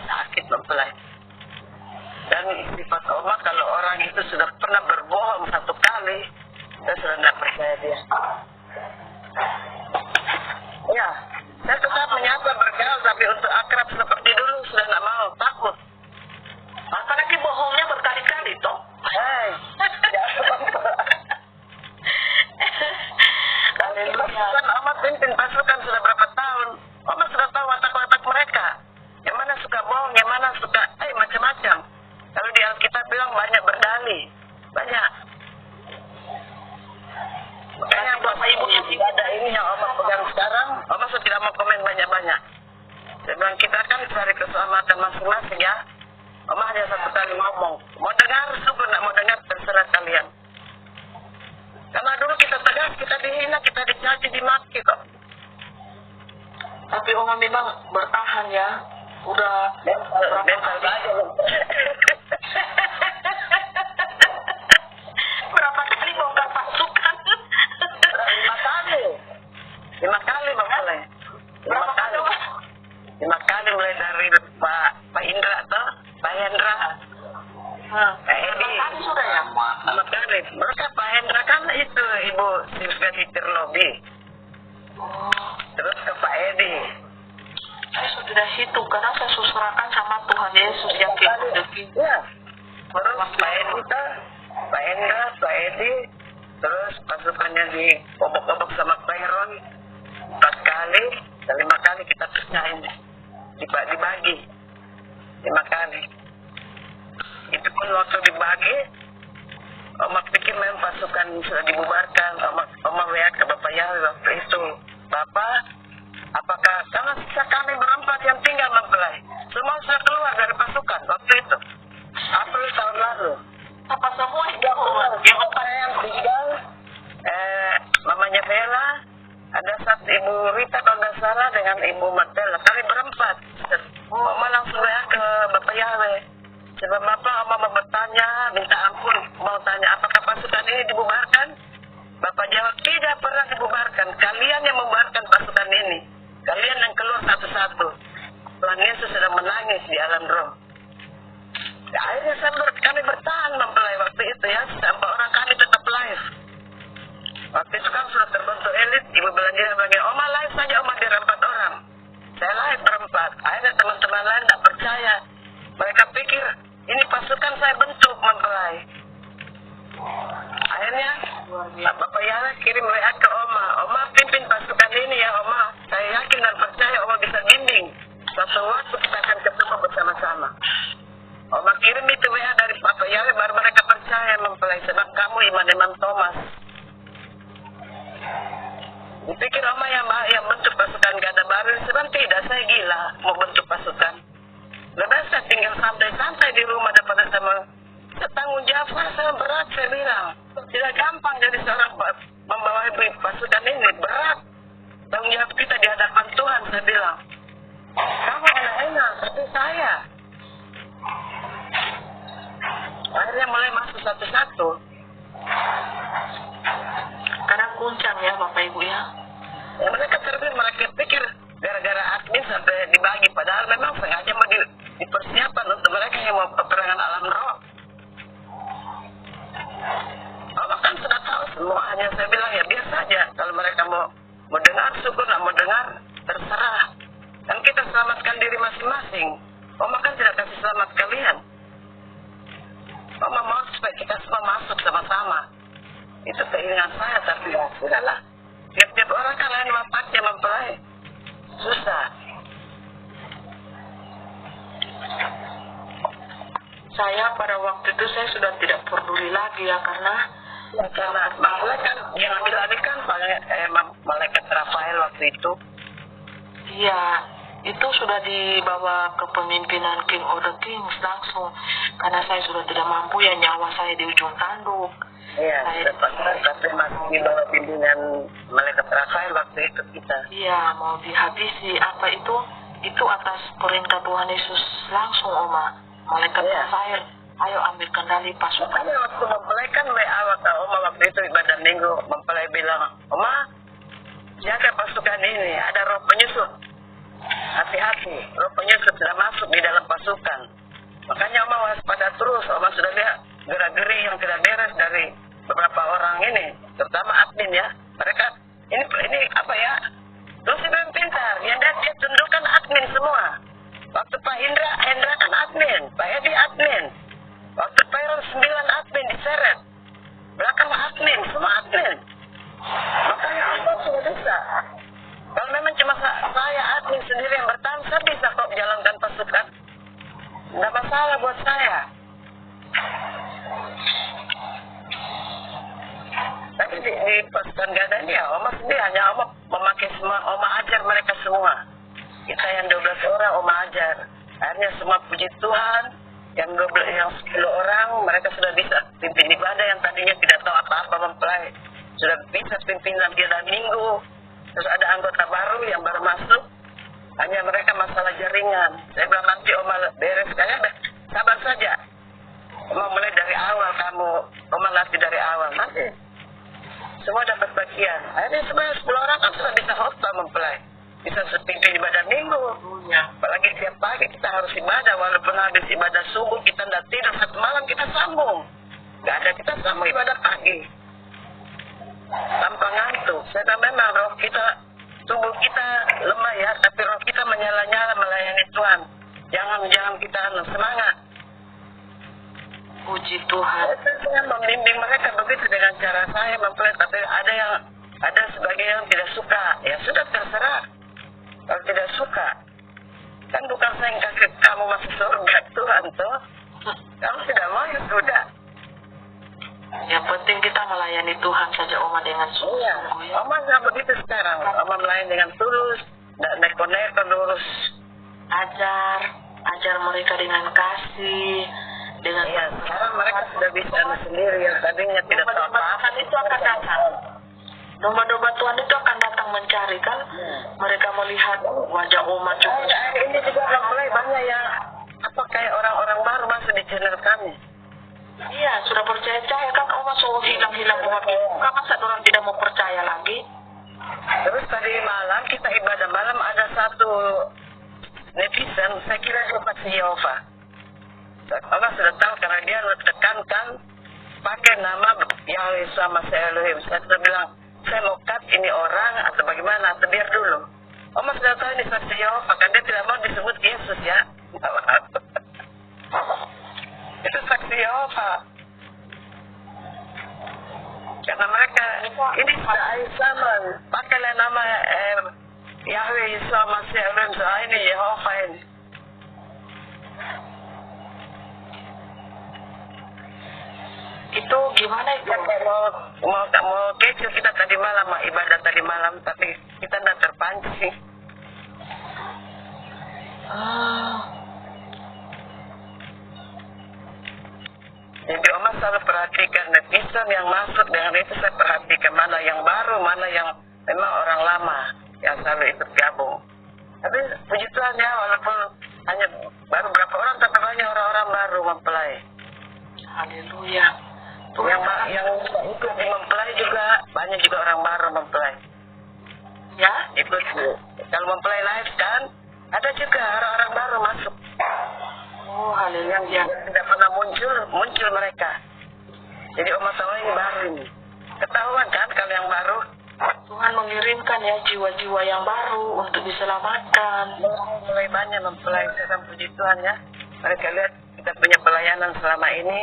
Speaker 2: Sakit mempelai. Dan sifat Oma kalau orang itu sudah pernah berbohong satu kali, saya sudah tidak percaya dia. Ya, saya tetap menyapa bergaul, tapi untuk akrab seperti dulu sudah tidak mau, takut.
Speaker 1: Apalagi bohongnya berkali-kali toh.
Speaker 2: Hei, pasukan Oma pimpin pasukan sudah berapa tahun? Oma sudah tahu watak-watak mereka. Yang mana suka bohong, yang mana suka macam-macam. Kalau di Alkitab bilang banyak berdalih, banyak. Makanya Bapak Ibu yang tidak ada ini yang Oma pegang sekarang, Oma sudah tidak mau komen banyak-banyak. Saya bilang kita kan cari keselamatan masing-masing ya. Oma hanya satu kali ngomong, mau dengar syukur, nggak mau dengar terserah kalian. Karena dulu kita tegas, kita dihina, kita dicaci, dimaki kok.
Speaker 1: Tapi Oma memang bertahan ya. Udah
Speaker 2: mental aja.
Speaker 1: Berapa kali bongkar pasukan?
Speaker 2: 5 kali. 5 kali mempelai. 5 kali. 5 kali mulai dari Pak Indra tuh, Pak Hendra. Pak Edi.
Speaker 1: Kali sudah ya?
Speaker 2: 5 kali. Mereka Pak Hendra kan itu Ibu Sylvia Titir Lobby. Terus ke Pak Edi.
Speaker 1: Saya sudah hitung karena saya susrakan sama Tuhan Yesus yang
Speaker 2: Ya. Terus Pak Edi tuh Pak Hendra, Pak Edi, terus pasukannya di obok-obok sama Peron 4 kali, dan 5 kali kita pecahin, dibagi 5 kali. Itu pun waktu dibagi, Oma pikir memang pasukan sudah dibubarkan. Oma WA ke Bapak Yahya waktu itu, Bapak, apakah karena sisa kami berempat yang tinggal mempelai, semua sudah keluar dari pasukan waktu itu, April tahun lalu.
Speaker 1: Apa semua itu?
Speaker 2: Yang yang tinggal, mamanya Bella, ada satu Ibu Rita kalau nggak salah dengan Ibu Martella, kami berempat. Oma langsung WA ke Bapak Yahya. Sebab Bapak mau bertanya, minta ampun, mau tanya apakah pasukan ini dibubarkan? Bapak jawab, tidak pernah dibubarkan. Kalian yang membubarkan pasukan ini. Kalian yang keluar satu-satu. Tuhan Yesus sedang menangis di alam roh. Ya, akhirnya kami bertahan mempelai waktu itu ya, sampai orang kami tetap live. Waktu itu kan sudah terbentuk elit, Ibu Belanjira bilang, Oma live saja, Oma biar 4 orang. Saya live berempat. Akhirnya teman-teman lain tidak percaya. Mereka pikir, ini pasukan saya bentuk mempelai. Akhirnya, Bapak Yahya kirim WA ke Oma. Oma pimpin pasukan ini ya Oma. Saya yakin dan percaya Oma bisa bimbing. Suatu waktu kita akan ketemu bersama-sama. Oma kirim itu WA dari Bapak Yahya, baru mereka percaya mempelai. Sebab kamu iman-iman Thomas. Dipikir Oma yang bentuk pasukan gak ada baru. Sebab tidak, saya gila mau bentuk pasukan. Lebih saya tinggal santai-santai di rumah daripada sama tanggung jawab saya berat, saya bilang. Tidak gampang jadi seorang membawa pasukan ini, berat. Tanggung jawab kita di hadapan Tuhan, saya bilang. Kamu enak-enak, tapi saya. Akhirnya mulai masuk satu-satu.
Speaker 1: Karena guncang ya Bapak Ibu ya.
Speaker 2: Ya mereka mereka pikir gara-gara admin sampai dibagi, padahal memang sengaja mau dipersiapkan untuk mereka yang mau peperangan alam roh. Allah kan sudah tahu semua, hanya saya bilang ya biasa saja. Kalau mereka mau dengar syukur, nggak mau dengar terserah. Dan kita selamatkan diri masing-masing. Oma kan tidak kasih selamat kalian. Oma mau supaya kita semua masuk sama-sama. Itu keinginan saya, tapi ya sudahlah. Tiap-tiap orang kan lain wafatnya mempelai. Susah.
Speaker 1: Saya pada waktu itu saya sudah tidak peduli lagi ya karena
Speaker 2: malaikat yang ambil alih kan malaikat Rafael waktu itu.
Speaker 1: iya itu sudah dibawa ke pemimpinan King of the Kings langsung karena saya sudah tidak mampu ya, nyawa saya di ujung tanduk.
Speaker 2: Iya, tapi masih di bawah pimpinan malaikat Rafael waktu itu kita.
Speaker 1: Iya, mau dihabisi apa itu atas perintah Tuhan Yesus langsung Oma. Malaikat Rafael, ayo ambil kendali pasukan.
Speaker 2: Makanya waktu mempelai kan WA Oma waktu itu ibadah minggu, mempelai bilang, Oma, jaga pasukan ini, ada roh penyusup. Hati-hati, roh penyusup sudah masuk di dalam pasukan. Makanya Oma waspada terus, Oma sudah lihat gerak-geri yang tidak beres dari beberapa orang ini, terutama admin ya. Mereka, ini apa ya, terus itu pintar, yang dia tundukkan admin semua. Waktu Pak Hendra kan admin, Pak Edi admin. Waktu Peron 9 admin diseret. Belakang admin, semua admin. Makanya apa sudah bisa. Kalau memang cuma saya admin sendiri yang bertahan, saya bisa kok menjalankan pasukan. Tidak masalah buat saya. Tapi di pasukan gak ada ya, Oma sendiri hanya Oma memakai semua, Oma ajar mereka semua. Kita yang 12 orang Oma ajar. Akhirnya semua puji Tuhan, yang 10 orang mereka sudah bisa pimpin ibadah yang tadinya tidak tahu apa-apa mempelai. Sudah bisa pimpin ibadah minggu. Terus ada anggota baru yang baru masuk. Hanya mereka masalah jaringan. Saya bilang nanti Oma beres, kalian sabar saja. Oma mulai dari awal kamu, Oma latih dari awal nanti. Semua dapat bagian. Akhirnya sebenarnya 10 orang kan sudah bisa khotbah mempelai. Bisa pimpin ibadah minggu. Apalagi tiap pagi kita harus ibadah. Walaupun habis ibadah subuh kita tidak tidur, satu malam kita sambung. Gak ada, kita sambung ibadah pagi. Tanpa ngantuk. Karena memang roh kita, tubuh kita lemah ya, tapi roh kita menyala-nyala melayani Tuhan. Jangan kita semangat.
Speaker 1: Puji Tuhan.
Speaker 2: Saya membimbing mereka begitu dengan cara saya mempelai, tapi ada sebagian yang tidak suka. Ya sudah, terserah. Kalau tidak suka, kan bukan saya yang kasih kamu masuk surga, Tuhan toh. Kamu tidak mau, ya sudah.
Speaker 1: Yang penting kita melayani Tuhan saja, Oma, dengan sungguh-sungguh ya.
Speaker 2: Oma nggak begitu sekarang. Oma melayani dengan tulus, tidak neko-neko, lurus.
Speaker 1: Ajar mereka dengan kasih, dengan
Speaker 2: Sekarang mereka sudah bisa sendiri, yang tadinya tidak tahu apa-apa.
Speaker 1: Tuhan itu akan datang. Domba-domba Tuhan itu akan datang mencari kan. Mereka melihat wajah Oma cukup.
Speaker 2: Ini juga mulai banyak yang kayak orang-orang baru masuk di channel kami.
Speaker 1: Iya, sudah percaya kan Oma selalu hilang-hilang Oma. Masa orang tidak mau percaya lagi?
Speaker 2: Terus tadi malam kita ibadah malam, ada satu netizen, saya kira dia pasti Yehova. Allah sudah tahu karena dia tekankan pakai nama Yahweh sama saya Elohim. Saya sudah bilang, saya mau cut ini orang atau bagaimana, atau biar dulu. Oma sudah tahu ini saksi Yehova, kan dia tidak mau disebut Yesus ya. Itu saksi Yehova. Karena mereka ini sama, pakailah nama Yahweh sama si Elohim, ini Yehova ini.
Speaker 1: Itu gimana itu?
Speaker 2: Mau kecil kita tadi malam, ibadah tadi malam, tapi kita tidak terpancing. Jadi Oma selalu perhatikan netizen yang masuk, dengan itu saya perhatikan mana yang baru, mana yang memang orang lama yang selalu ikut gabung. Tapi puji Tuhan ya, walaupun hanya baru berapa orang, tapi banyak orang-orang baru mempelai.
Speaker 1: Haleluya.
Speaker 2: Yang ikut di mempelai juga banyak juga orang baru mempelai.
Speaker 1: Ya?
Speaker 2: Ikut kalau mempelai live kan, ada juga orang-orang baru masuk.
Speaker 1: Oh, haleluya.
Speaker 2: Yang tidak pernah muncul mereka. Jadi Oma tahu ini baru ini. Ketahuan kan kalau yang baru.
Speaker 1: Tuhan mengirimkan ya jiwa-jiwa yang baru untuk diselamatkan.
Speaker 2: Mulai banyak mempelai, saya puji Tuhan ya. Mereka lihat kita punya pelayanan selama ini,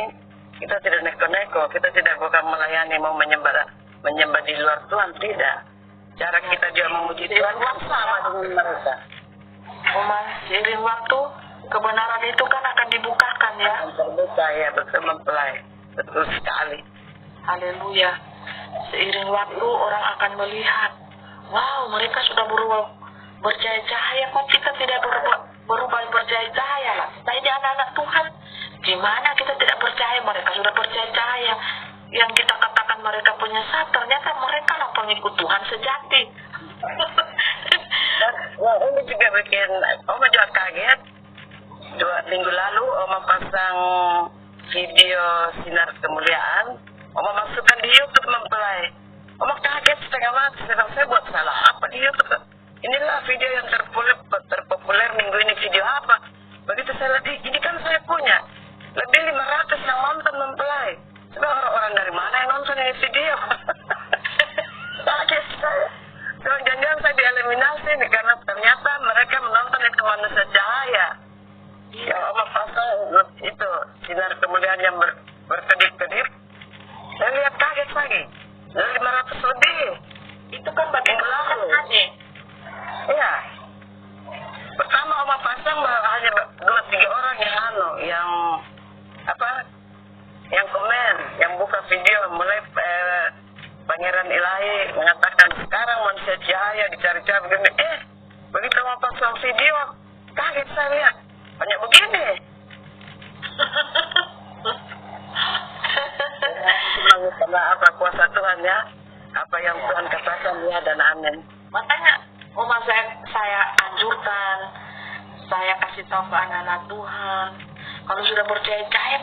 Speaker 2: kita tidak neko-neko, kita tidak bukan melayani mau menyembah di luar Tuhan, tidak. Cara kita juga memuji Tuhan sama dengan mereka.
Speaker 1: Oma, seiring waktu kebenaran itu kan akan dibukakan ya.
Speaker 2: Terbuka ya, betul mempelai, betul sekali.
Speaker 1: Haleluya. Seiring waktu orang akan melihat, wow, mereka sudah berubah percaya cahaya, kok kita tidak berubah percaya cahaya lah. Nah, ini anak-anak Tuhan, gimana kita tidak percaya, mereka sudah percaya cahaya. Yang kita katakan mereka penyesat, ternyata mereka lah pengikut Tuhan sejati.
Speaker 2: Wah, ini juga bikin Oma juga kaget. 2 minggu lalu Oma pasang video sinar kemuliaan, Oma masukkan di YouTube mempelai. Oma kaget setengah mati, saya buat salah apa di YouTube? Inilah video yang terpopuler minggu ini, video apa? Begitu saya lihat, ini kan saya punya lebih 500 yang nonton mempelai. Coba orang-orang dari mana yang nonton ini video? Kaget saya. Jangan-jangan saya dieliminasi nih, karena ternyata mereka menonton itu manusia cahaya. Yang Oma pasang itu sinar kemuliaan yang berkedip-kedip. Saya lihat kaget lagi. 500 lebih.
Speaker 1: Itu kan bagian aneh.
Speaker 2: Iya. Pertama Oma pasang hanya 2-3 orang yang komen, yang buka video, mulai Pangeran Ilahi mengatakan sekarang manusia cahaya dicari-cari begini. Begitu Oma pasang video, kaget saya lihat banyak begini. Karena apa kuasa Tuhan ya, apa yang Tuhan katakan ya dan amin.
Speaker 1: Makanya Oma saya anjurkan, saya kasih tahu ke anak-anak Tuhan, kalau sudah percaya cahaya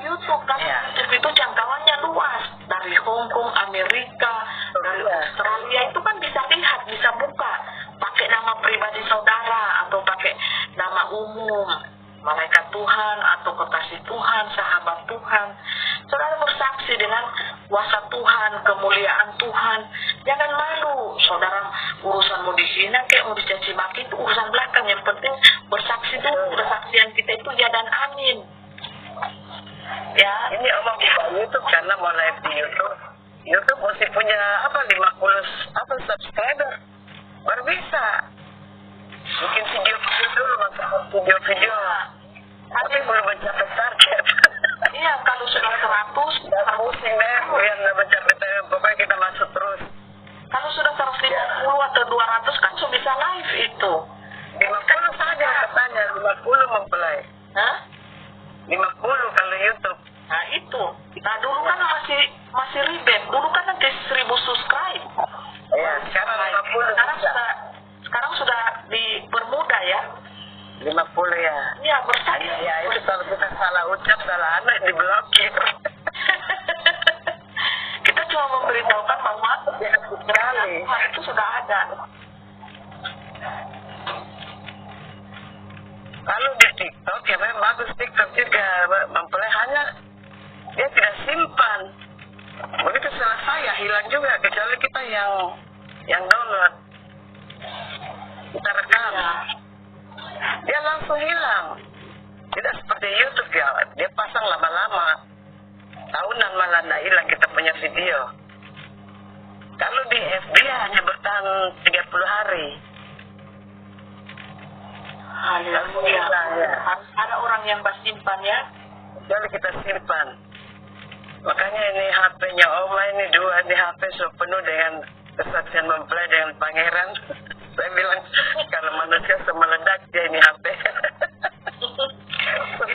Speaker 1: YouTube kan, YouTube itu jangkauannya luas, dari Hong Kong, Amerika, dari Australia, itu kan bisa lihat, bisa buka, pakai nama pribadi saudara atau pakai nama umum, malaikat Tuhan atau kekasih Tuhan, sahabat Tuhan. Saudara bersaksi dengan kuasa Tuhan, kemuliaan Tuhan. Jangan malu, saudara. Urusanmu dihina kayak mau dicaci maki itu urusan belakang. Yang penting bersaksi dulu, kesaksian kita itu ya dan amin.
Speaker 2: masih punya 50 subscriber baru bisa bikin video-video dulu, masuk video-video, tapi belum mencapai target.
Speaker 1: Iya, kalau sudah 100
Speaker 2: dan pusing deh yang nggak mencapai target, pokoknya kita masuk terus.
Speaker 1: kalau sudah 150 atau 200 kan sudah bisa live itu.
Speaker 2: 50 saja katanya, 50 mempelai.
Speaker 1: Hah?
Speaker 2: 50 kalau YouTube.
Speaker 1: Nah itu. Nah dulu kan masih ribet. Dulu kan nanti 1000 subscribe.
Speaker 2: Iya, sekarang 50
Speaker 1: sekarang sudah dipermudah ya.
Speaker 2: 50 ya.
Speaker 1: Iya, bertanya.
Speaker 2: Ya itu kalau kita salah ucap, salah anak diblokir.
Speaker 1: Kita cuma memberitahukan bahwa
Speaker 2: Ya, sekali.
Speaker 1: itu sudah ada.
Speaker 2: Kalau di TikTok ya memang bagus, TikTok juga mempelai, hanya dia tidak simpan. Begitu selesai ya hilang juga, kecuali kita yang download, kita rekam, dia langsung hilang. Tidak seperti YouTube ya, dia pasang lama-lama, tahunan malah tidak hilang kita punya video. Kalau di FB hanya bertahan 30 hari.
Speaker 1: Haleluya. Harus ada orang yang bersimpan ya.
Speaker 2: Jadi kita simpan. Makanya ini HP-nya Oma ini 2 di HP so penuh dengan kesaksian mempelai dengan pangeran. Saya bilang kalau manusia semeledak dia ini HP.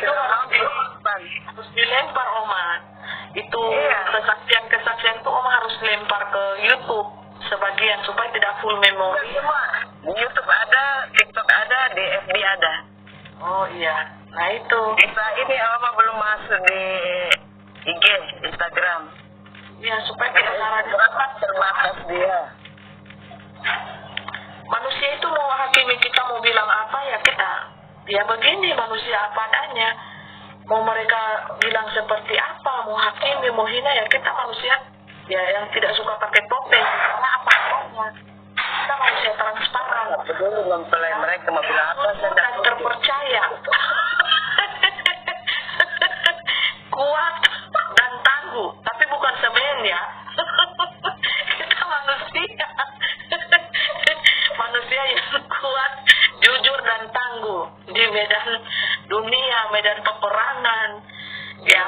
Speaker 1: Itu harus dilempar Oma. Itu kesaksian itu Oma harus lempar ke YouTube sebagian supaya tidak full memori.
Speaker 2: Di YouTube ada, TikTok ada, di FB ada.
Speaker 1: Oh iya, nah itu.
Speaker 2: Bisa ini Oma belum masuk di IG, Instagram.
Speaker 1: Ya supaya tidak salah
Speaker 2: terbatas dia.
Speaker 1: Manusia itu mau hakimi kita, mau bilang apa ya kita. Ya begini manusia apa adanya. Mau mereka bilang seperti apa, mau hakimi, mau hina ya kita manusia. Ya yang tidak suka pakai topeng, karena apa adanya. Kita manusia transparan.
Speaker 2: Peduli mempelai mereka mau bilang apa, saya
Speaker 1: dan terpercaya. Kuat dan tangguh, tapi bukan semen ya. Kita manusia. Manusia yang kuat, jujur dan tangguh di medan dunia, medan peperangan. Ya.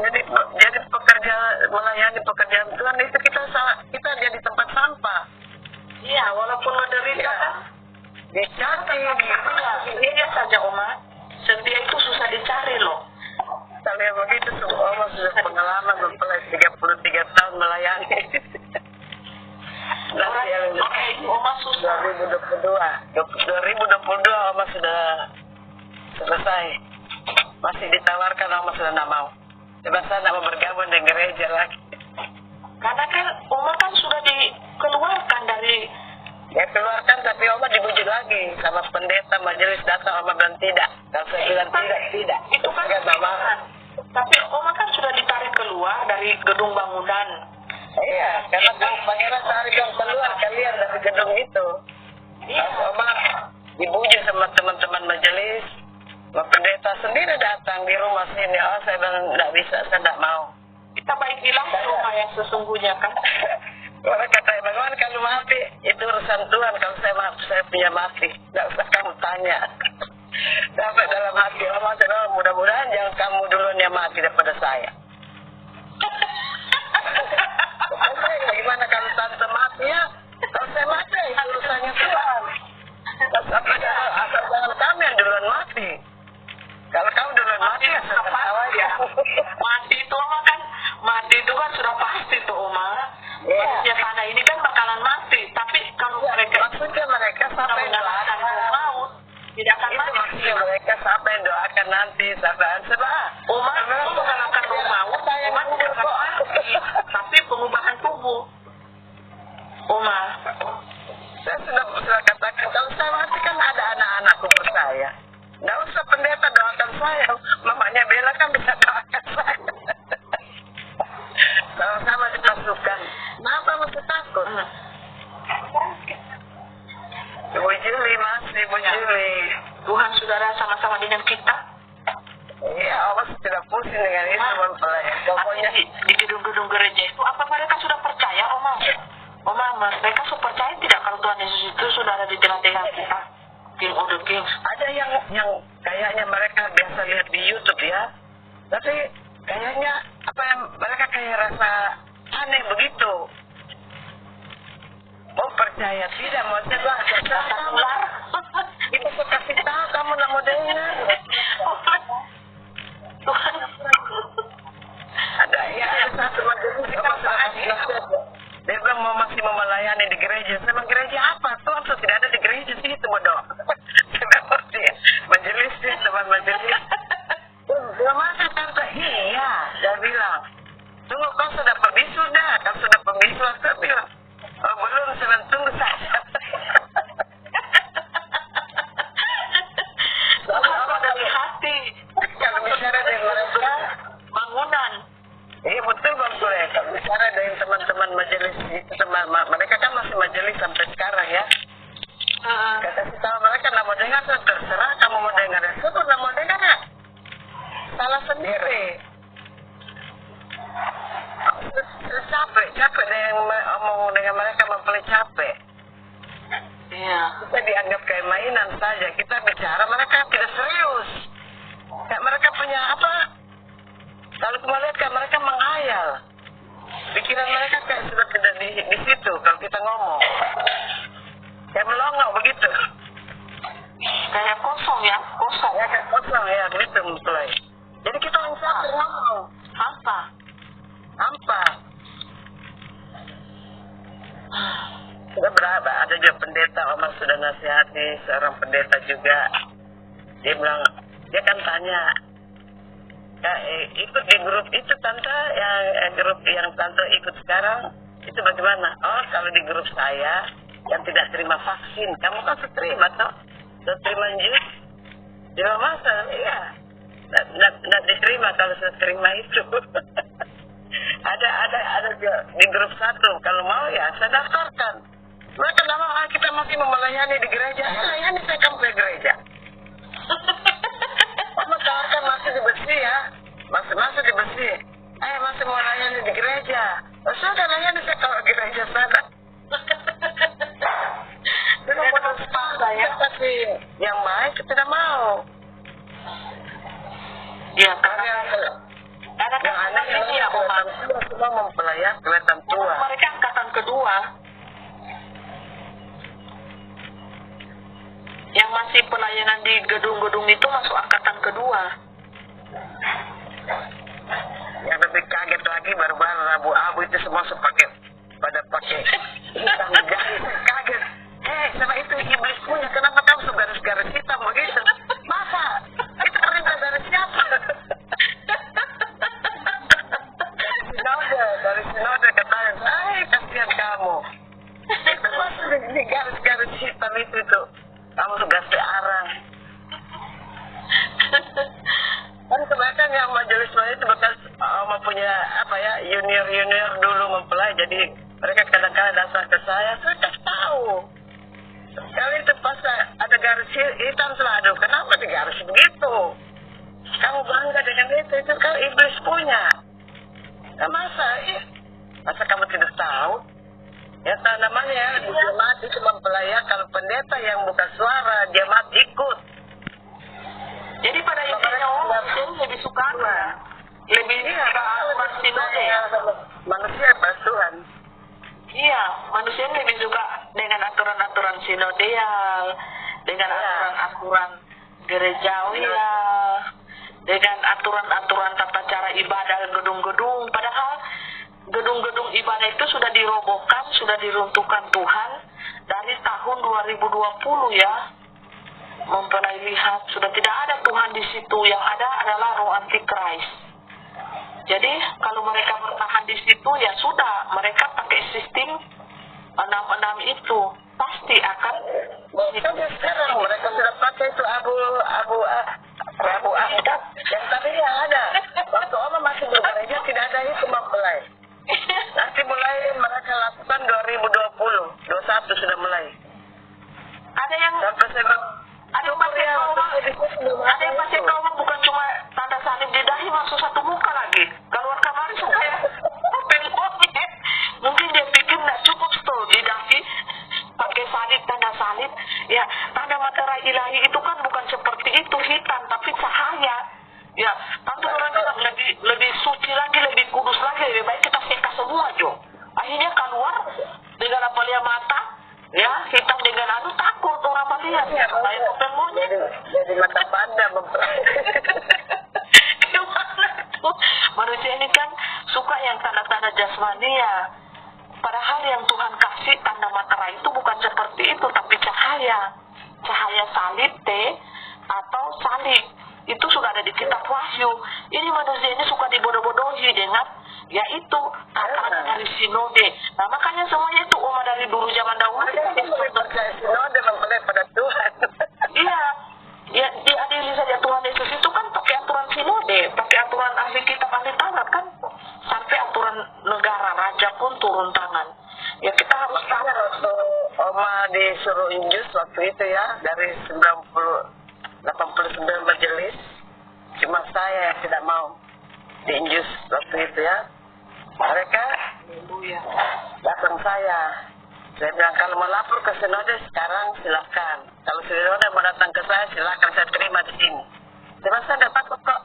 Speaker 2: Jadi pekerja melayani pekerjaan Tuhan itu kita jadi tempat sampah.
Speaker 1: Iya, walaupun menderita kan.
Speaker 2: Dicari,
Speaker 1: Iya saja Oma. Setia itu susah dicari loh.
Speaker 2: Kalau yang begitu semua Oma sudah pengalaman mempelai 33 tahun melayani.
Speaker 1: Oke, Oma susah.
Speaker 2: 2022 Oma sudah selesai. Masih ditawarkan, Oma sudah tidak mau. Sebab saya tidak mau bergabung dengan gereja lagi.
Speaker 1: Karena kan Oma kan sudah dikeluarkan dari.
Speaker 2: Ya keluarkan, tapi Oma dibujuk lagi sama pendeta majelis datang, Oma bilang tidak. Kalau saya bilang tidak.
Speaker 1: Itu kan
Speaker 2: sama.
Speaker 1: Tapi Oma kan sudah ditarik keluar dari gedung bangunan.
Speaker 2: Iya, karena pangeran tarik keluar kalian dari gedung itu.
Speaker 1: Iya.
Speaker 2: Oma dibujuk sama teman-teman majelis, pendeta sendiri datang di rumah sini. Oh, saya bilang tidak bisa, saya tidak mau.
Speaker 1: Kita baik bilang ke rumah yang sesungguhnya kan.
Speaker 2: Orang kata, bagaimana kalau mati? Itu urusan Tuhan. Kalau saya punya mati, tidak usah kamu tanya. Sampai dalam hati Oma, mudah-mudahan jangan kamu duluan yang mati daripada saya. Gimana kalau tante mati ya? Kalau saya mati, itu urusannya Tuhan. Asal jangan kami yang duluan mati. Kalau kamu duluan mati, ya saya ketawa ya.
Speaker 1: Mati itu kan sudah pasti tuh Oma. Ya tanah ini kan bakalan mati. Tapi kalau
Speaker 2: maksudnya mereka sampai
Speaker 1: mengalahkan maut, tidak akan mati.
Speaker 2: Maksudnya mereka sampai doakan nanti sampai
Speaker 1: Oma mengalahkan maut, Oma tidak akan mati. Tapi pengubahan tubuh. Oma,
Speaker 2: saya sudah katakan kalau saya mati kan ada anak-anak umur saya. Nggak usah pendeta doakan saya. Mamanya Bella kan bisa doakan saya. Sama-sama dimasukkan. Kenapa masih takut? Ibu Juli, Mas, Ibu Juli.
Speaker 1: Tuhan saudara sama-sama dengan kita.
Speaker 2: Iya, Oma
Speaker 1: mereka percaya tidak kalau Tuhan Yesus itu sudah ada di tengah-tengah kita, King of the Kings?
Speaker 2: Ada yang kayaknya mereka biasa lihat di YouTube ya, tapi kayaknya mereka kayak rasa aneh begitu. Oh percaya tidak, maksudnya terserah kamu. Itu saya kasih tahu kamu nggak mau dengar.
Speaker 1: Tuhan.
Speaker 2: Ada satu majelis dia bilang masih mau melayani di gereja. Saya bilang gereja apa? Tuhan sudah tidak ada di gereja sih itu bodoh. Majelis sih teman majelis. Belum masuk tante. Iya, dia bilang. Tunggu kau sudah perbisu dah. Kau sudah perbisu. Saya bilang. Oh belum, saya tunggu saja.
Speaker 1: Apa dari hati?
Speaker 2: Kalau bicara dengan mereka
Speaker 1: bangunan.
Speaker 2: Iya betul Bang Sule. Kalau bicara dengan teman-teman majelis itu, mereka kan masih majelis sampai sekarang ya. Kata si tahu mereka nggak mau dengar, terserah kamu mau dengar. Saya pun nggak mau dengar ya. Salah sendiri. Capek dengan ngomong dengan mereka, mempelai capek.
Speaker 1: Iya.
Speaker 2: Kita dianggap kayak mainan saja. Kita bicara, mereka tidak serius. Kayak mereka punya apa? Kalau kita lihat kayak mereka menghayal. Pikiran mereka kayak sudah tidak di situ kalau kita ngomong. Kayak melongo begitu.
Speaker 1: Kayak kosong ya, kosong.
Speaker 2: Ya kayak kosong ya, gitu mulai. Jadi kita yang capek ngomong.
Speaker 1: Hampa.
Speaker 2: Sudah berapa? Ada juga pendeta, Omar sudah nasihati seorang pendeta juga. Dia bilang, dia kan tanya, ya, ikut di grup itu tante, grup yang tante ikut sekarang, itu bagaimana? Oh, kalau di grup saya yang tidak terima vaksin, kamu kan terima toh? Terima jus? Dia masa? Iya. Tidak diterima kalau saya terima itu. ada di grup satu, kalau mau ya saya daftarkan. Mereka tidak mau, kita masih mau melayani di gereja. Layani saya kamu ke gereja. Masyarakat masih di besi ya. Masih di besi. Masih mau layani di gereja. Sudah layani saya kalau gereja sana. Tidak mau sepeda ya. Tapi yang baik tidak mau.
Speaker 1: Ya,
Speaker 2: Karena yang aneh ini ya, semua mempelayan kelihatan tua.
Speaker 1: Mereka angkatan kedua. Yang masih pelayanan di gedung-gedung itu masuk angkatan kedua.
Speaker 2: Yang lebih kaget lagi baru-baru abu-abu itu semua pada pakai hitam jari. Kaget. Sama itu iblis punya. Kenapa kamu garis-garis hitam begitu? Masa? Itu perintah dari siapa? Dari sinode katanya. Kasihan kamu. Itu masuk di garis-garis hitam itu. Kamu sudah searah. Kan kebanyakan yang majelis itu bekas mempunyai junior dulu mempelai, jadi mereka kadang-kadang datang ke saya kasih tahu. Kali itu pas ada garis hitam selalu, kenapa digaris begitu? Kamu bangga dengan itu kan iblis punya. Nah, masa kamu tidak tahu? Ya namanya jemaat itu mempelai, kalau pendeta yang buka suara, jemaat ikut.
Speaker 1: Jadi pada intinya manusia lebih suka lebih suka sinode ya.
Speaker 2: Manusia pas Tuhan.
Speaker 1: Iya, manusia lebih suka dengan aturan-aturan sinodial, dengan aturan-aturan gerejawial, dengan aturan-aturan tata cara ibadah gedung-gedung. Padahal gedung-gedung ibadah itu sudah dirobohkan, sudah diruntuhkan Tuhan dari tahun 2020 ya. Mempelai lihat sudah tidak ada Tuhan di situ, yang ada adalah roh antikris. Jadi kalau mereka bertahan di situ ya sudah, mereka pakai sistem 66 itu pasti akan.
Speaker 2: Sampai sekarang mereka sudah pakai itu abu yang tadinya ada. Waktu Oma masih bergereja tidak ada itu mempelai. Nanti mulai mereka lakukan 2020, 21 sudah mulai.
Speaker 1: Ada yang ada yang pakai kaum bukan cuma tanda salib di dahi, masuk satu muka lagi. Keluar kamar supaya mungkin dia pikir tidak cukup tuh di dahi
Speaker 4: batara itu bukan seperti itu, tapi cahaya salib atau salib itu sudah ada di kitab Wahyu. Ini manusia ini suka dibodoh-bodohi dengan yaitu kata dari sinode. Nah makanya semuanya itu umat dari dulu zaman dahulu
Speaker 2: lebih percaya sinode mempelai pada Tuhan.
Speaker 4: iya, ya diadili saja Tuhan Yesus itu kan pakai aturan sinode, pakai aturan ahli kitab ahli Taurat kan, sampai aturan negara raja pun turun tangan. Ya kita harus tahu.
Speaker 2: Waktu Oma disuruh injus waktu itu ya, dari 89 majelis, cuma saya yang tidak mau diinjus waktu itu ya. Mereka datang saya bilang kalau mau lapor ke sinode sekarang silakan, kalau sinode mau datang ke saya silakan, saya terima di sini. Cuma saya tidak takut kok.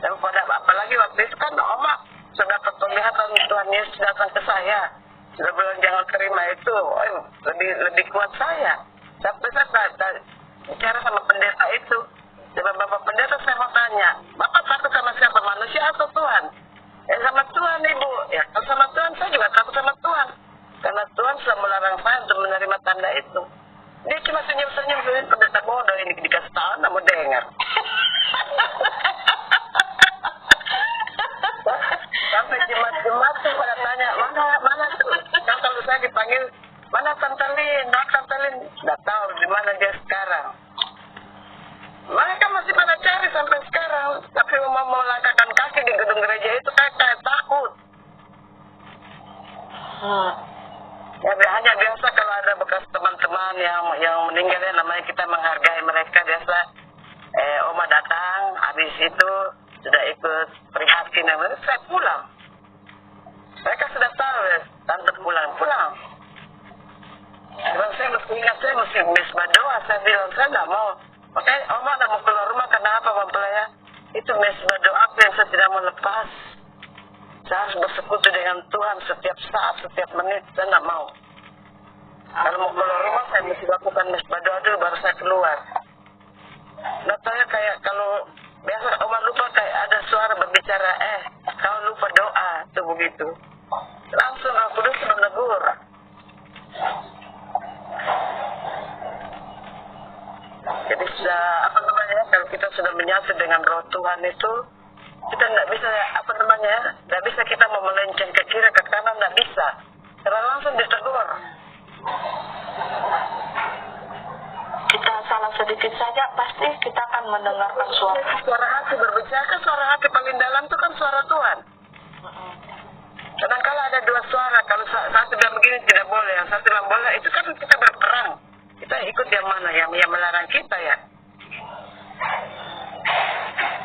Speaker 2: Dan apalagi waktu itu kan Oma sudah dapat penglihatan Tuhan Yesus datang ke saya, sudah bilang jangan terima itu, lebih kuat saya. Sampai saya bicara sama pendeta itu, coba Bapak pendeta saya mau tanya, Bapak takut sama siapa, manusia atau Tuhan? Sama Tuhan Ibu. Ya kalau sama Tuhan saya juga takut sama Tuhan, karena Tuhan sudah melarang saya untuk menerima tanda itu. Dia cuma senyum-senyum, pendeta bodoh ini dikasih tahu nggak mau dengar. Sampai jemaat tuh pada tanya, mana tuh? Kan kalau saya dipanggil, mana Tante Lin? Nggak tahu di mana dia sekarang. Mereka masih pada cari sampai sekarang, tapi mau melangkahkan kaki di gedung gereja itu kayak takut. Ya hanya biasa kalau ada bekas teman-teman yang meninggal ya, namanya kita menghargai mereka biasa. Oma datang, habis itu sudah ikut prihatin, saya pulang. Mereka sudah tahu ya, tante pulang. Kalau saya mesti ingat, saya mesti mesbah doa, saya bilang saya nggak mau. Makanya Oma nggak mau keluar rumah karena apa mempelai ya? Itu mesbah doa yang saya tidak mau lepas. Saya harus bersekutu dengan Tuhan setiap saat, setiap menit, saya nggak mau. Kalau mau keluar rumah saya mesti lakukan mesbah doa dulu baru saya keluar. Notanya kayak kalau biasa Oma lupa kayak ada suara berbicara, kau lupa doa, tuh begitu. Langsung Roh Kudus menegur. Jadi sudah kalau kita sudah menyatu dengan Roh Tuhan itu, kita nggak bisa nggak bisa kita mau melenceng ke kiri ke kanan, nggak bisa. Karena langsung ditegur.
Speaker 4: Kita salah sedikit saja pasti kita akan mendengarkan
Speaker 2: suara hati berbicara. Kan suara hati paling dalam itu kan suara Tuhan. Kadang-kala ada dua suara, kalau satu bilang begini tidak boleh, yang satu bilang boleh, itu kan kita berperang. Kita ikut yang mana, yang melarang kita ya.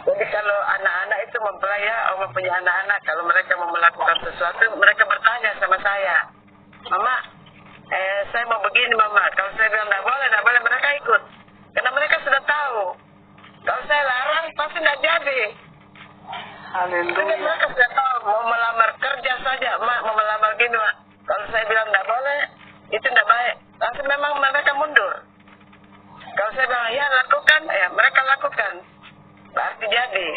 Speaker 2: Jadi kalau anak-anak itu mempelai ya, Oma punya anak-anak, kalau mereka mau melakukan sesuatu, mereka bertanya sama saya, Mama, saya mau begini Mama. Kalau saya bilang tidak boleh, mereka ikut. Karena mereka sudah tahu. Kalau saya larang, pasti tidak jadi. Haleluya. Mereka sudah tahu, mau melamar kerja saja, Mak, mau melamar gini, Mak. Kalau saya bilang tidak boleh, itu tidak baik. Langsung memang mereka mundur. Kalau saya bilang, ya lakukan, ya mereka lakukan. Berarti jadi.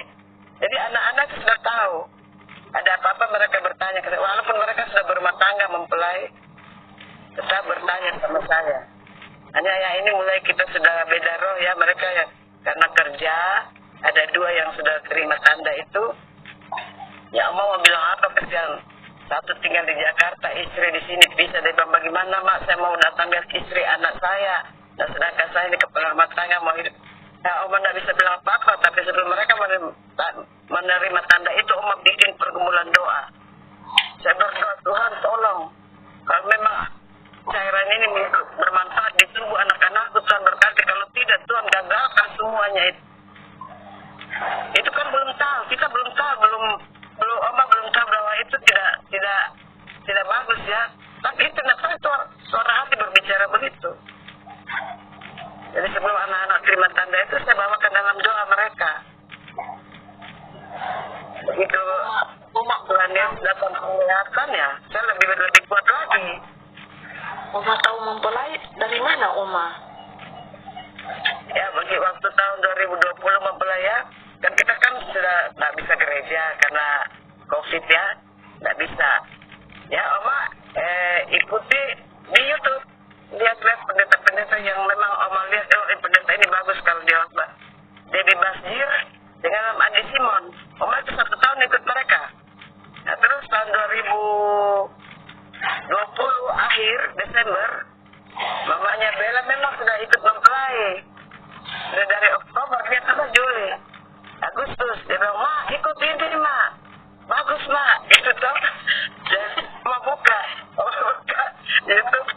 Speaker 2: Jadi anak-anak sudah tahu. Ada apa-apa mereka bertanya. Walaupun mereka sudah berumah tangga mempelai, tetap bertanya sama saya. Hanya yang ini mulai kita sudah beda roh ya. Mereka ya karena kerja, ada dua yang sudah terima tanda itu. Ya mau bilang apa kerjaan? Satu tinggal di Jakarta, istri di sini bisa. Dia bilang bagaimana Mak, saya mau datang lihat istri anak saya. Dan sedangkan saya ini kepala rumah tangga mau hidup. Ya Oma tidak bisa bilang apa-apa, tapi sebelum mereka menerima tanda itu, Oma bikin pergumulan doa. Saya berdoa, Tuhan tolong. Kalau memang cairan ini bermanfaat di tubuh anak-anakku, Tuhan berkati. Kalau tidak, Tuhan gagalkan semuanya itu. Itu kan belum tahu, kita belum tahu, Oma belum tahu bahwa itu tidak bagus ya. Tapi itu suara hati berbicara begitu. Jadi sebelum anak-anak terima tanda itu, saya bawakan dalam doa mereka. Begitu Tuhan yang datang penglihatan ya, saya lebih kuat lagi.
Speaker 4: Oma tahu mempelai dari mana Oma?
Speaker 2: Ya bagi waktu tahun 2020 mempelai ya, kan kita kan sudah nggak bisa gereja karena COVID ya, nggak bisa. Ya Oma ikuti di YouTube. akhir Desember, mamanya Bella memang sudah ikut mempelai. Sudah dari Oktober, dia tambah Juli, Agustus. Dia bilang, "Ma, ikut ini, Ma. Bagus, Ma." Gitu toh. Dan Oma buka YouTube.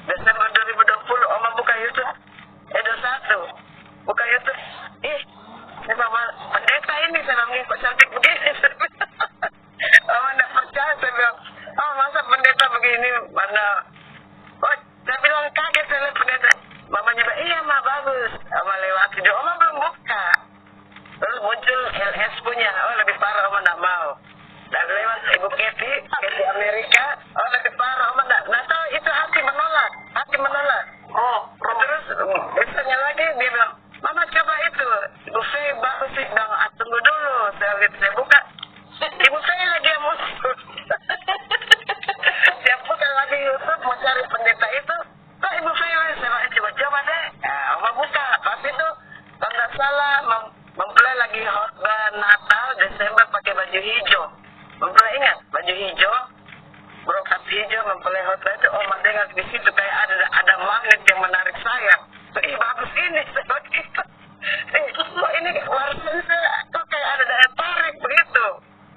Speaker 2: Desember 2020, Oma buka YouTube. 21. Buka YouTube. Mama pendeta ini saya bilang, kok cantik begini. Oma tidak percaya, saya bilang, "Oh, masa pendeta begini?" Mana? Oh, saya bilang kaget, saya lihat pendeta. Mamanya bilang, "Iya, Ma, bagus." Oma lewati dia, Oma belum buka. Lalu muncul LS punya, oh lebih parah, Oma tidak mau. Dan lewat Ibu Keti Amerika, oh lebih parah, Oma tidak tahu, itu hati menolak. Terus besoknya lagi dia bilang, "Mama coba itu, Ibu Fei bagus sih." Bilang, "Tunggu dulu, saya buka." Ibu Fei lagi yang muncul. Dia buka lagi YouTube mau cari pendeta itu, kok Ibu Fei saya coba deh. Oma buka, pas itu kalau nggak salah mempelai lagi khotbah Natal Desember pakai baju hijau. Mempelai ingat baju hijau, brokat hijau, mempelai khotbah itu. Oma dengar di situ kayak ada magnet yang menarik saya. Bagus ini, saya begitu. Kok ini warisan saya, kok kayak ada daya tarik begitu.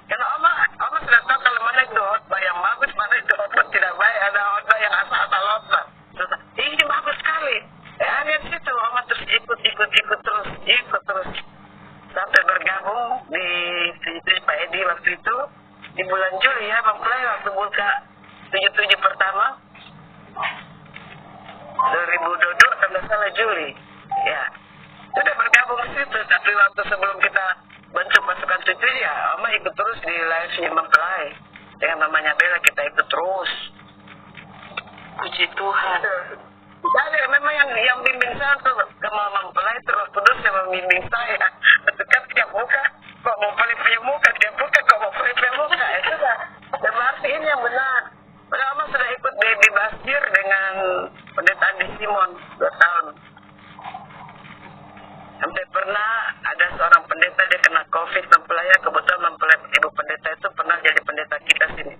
Speaker 2: Karena Oma sudah tahu kalau mana itu khotbah yang bagus, mana itu khotbah tidak baik, ada khotbah yang asal-asal khotbah. Ini bagus sekali. Lihat situ, Oma terus ikut terus. Sampai bergabung di Pak Edi waktu itu, di bulan Juli ya, mempelai waktu buka 77 pertama. 2022 kalau nggak salah Juli. Ya. Sudah bergabung di situ, tapi waktu sebelum kita bentuk pasukan itu ya, Oma ikut terus di live-nya mempelai. Dengan mamanya Bella kita ikut terus.
Speaker 4: Puji Tuhan.
Speaker 2: Jadi memang yang bimbing saya tuh kalau mempelai terus yang membimbing saya. Itu kan tiap buka, kok mempelai punya muka, tiap buka kok mempelai punya muka. Itu dah. Dan berarti ini yang benar. Padahal Oma sudah ikut baby basir dengan pendeta Andi Simon 2 tahun. Sampai pernah ada seorang pendeta dia kena COVID mempelai, kebetulan mempelai ibu pendeta itu pernah jadi pendeta kita sini.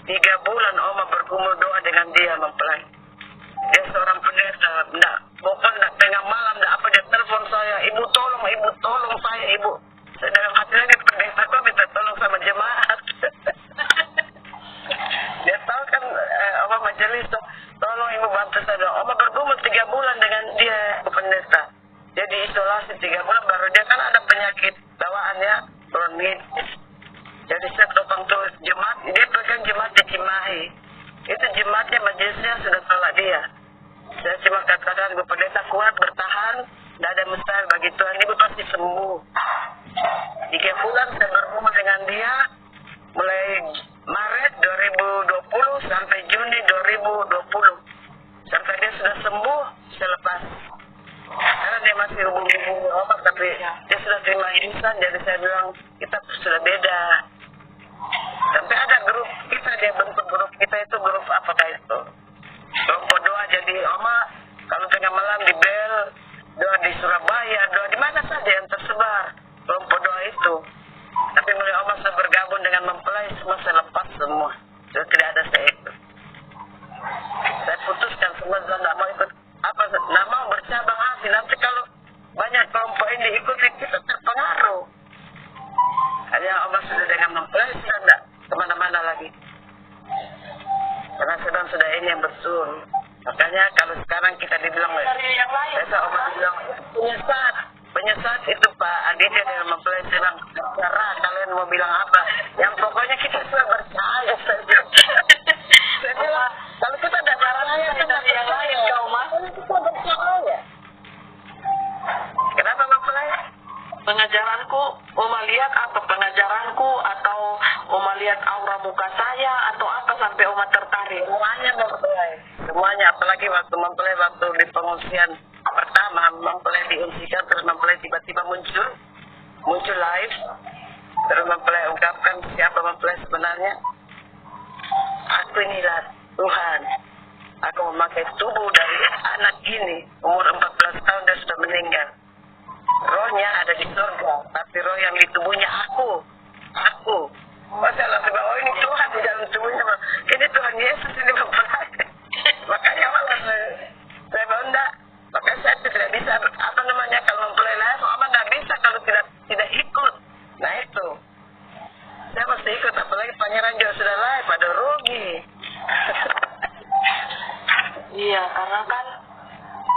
Speaker 2: 3 bulan Oma bergumul doa dengan dia mempelai. Dia seorang pendeta, enggak tengah malam, enggak apa, dia telepon saya, "Ibu tolong saya, Ibu." Saya dalam hati lagi, pendeta kok minta tolong sama jemaat. Dia tahu kan Oma majelis, "Tolong Ibu bantu saya." Oma bergumul 3 bulan dengan dia, pendeta. Dia diisolasi 3 bulan, baru dia kan ada penyakit bawaannya, bronkitis. Jadi saya topang tulis jemaat, dia pegang jemaat di Cimahi. Itu jemaatnya majelisnya sudah tolak dia. Saya cuma katakan, "Ibu pendeta kuat, bertahan, tidak ada mustahil bagi Tuhan, Ibu pasti sembuh." 3 bulan saya bergumul dengan dia, mulai Maret 2020 sampai Juni 2020. Sampai dia sudah sembuh, saya lepas. Karena dia masih hubung-hubung Oma, tapi dia sudah terima irisan, jadi saya bilang, kita sudah beda. Sampai ada grup kita, dia bentuk grup kita itu grup apakah itu? Kelompok doa, jadi Oma kalau tengah malam di Bel, doa di Surabaya, doa di mana saja yang tersebar kelompok doa itu. Tapi mulai Oma saya bergabung dengan mempelai, semua saya lepas semua. Sudah tidak ada saya ikut. Saya putuskan semua, saya tidak mau ikut. Tidak mau bercabang hati. Nanti kalau banyak kelompok ini diikuti, kita terpengaruh. Hanya Oma sudah dengan mempelai, sudah tidak kemana-mana lagi. Karena sudah ini yang betul. Makanya kalau sekarang kita dibilang, biasa Oma bilang, penyesat itu Pak Aditya dengan mempelai, sedang cara kalian mau bilang apa. Yang pokoknya kita sudah percaya saja. Saya bilang, kalau kita tidak percaya, kita yang lain kau Mas. Kita percaya. Kenapa mempelai?
Speaker 4: Pengajaranku, Oma lihat apa pengajaranku, atau Oma lihat aura muka saya, atau apa sampai Oma tertarik?
Speaker 2: Semuanya mempelai. Semuanya, apalagi waktu mempelai, waktu di pengungsian pertama, mempelai diungsikan, terus mempelai tiba-tiba muncul live, terus mempelai ungkapkan siapa mempelai sebenarnya. Aku inilah Tuhan. Aku memakai tubuh dari anak ini, umur 14 tahun dia sudah meninggal. Rohnya ada di surga, tapi roh yang di tubuhnya aku. Masalah sebab ini Tuhan di dalam tubuhnya. Ini Tuhan Yesus ini mempelai. Makanya malah saya bilang enggak. Makanya saya tidak bisa, apa namanya, kalau mempelai live, Oma enggak bisa kalau tidak ikut. Nah itu. Saya mesti ikut, apalagi pangeran juga sudah live, pada rugi.
Speaker 4: Iya, karena kan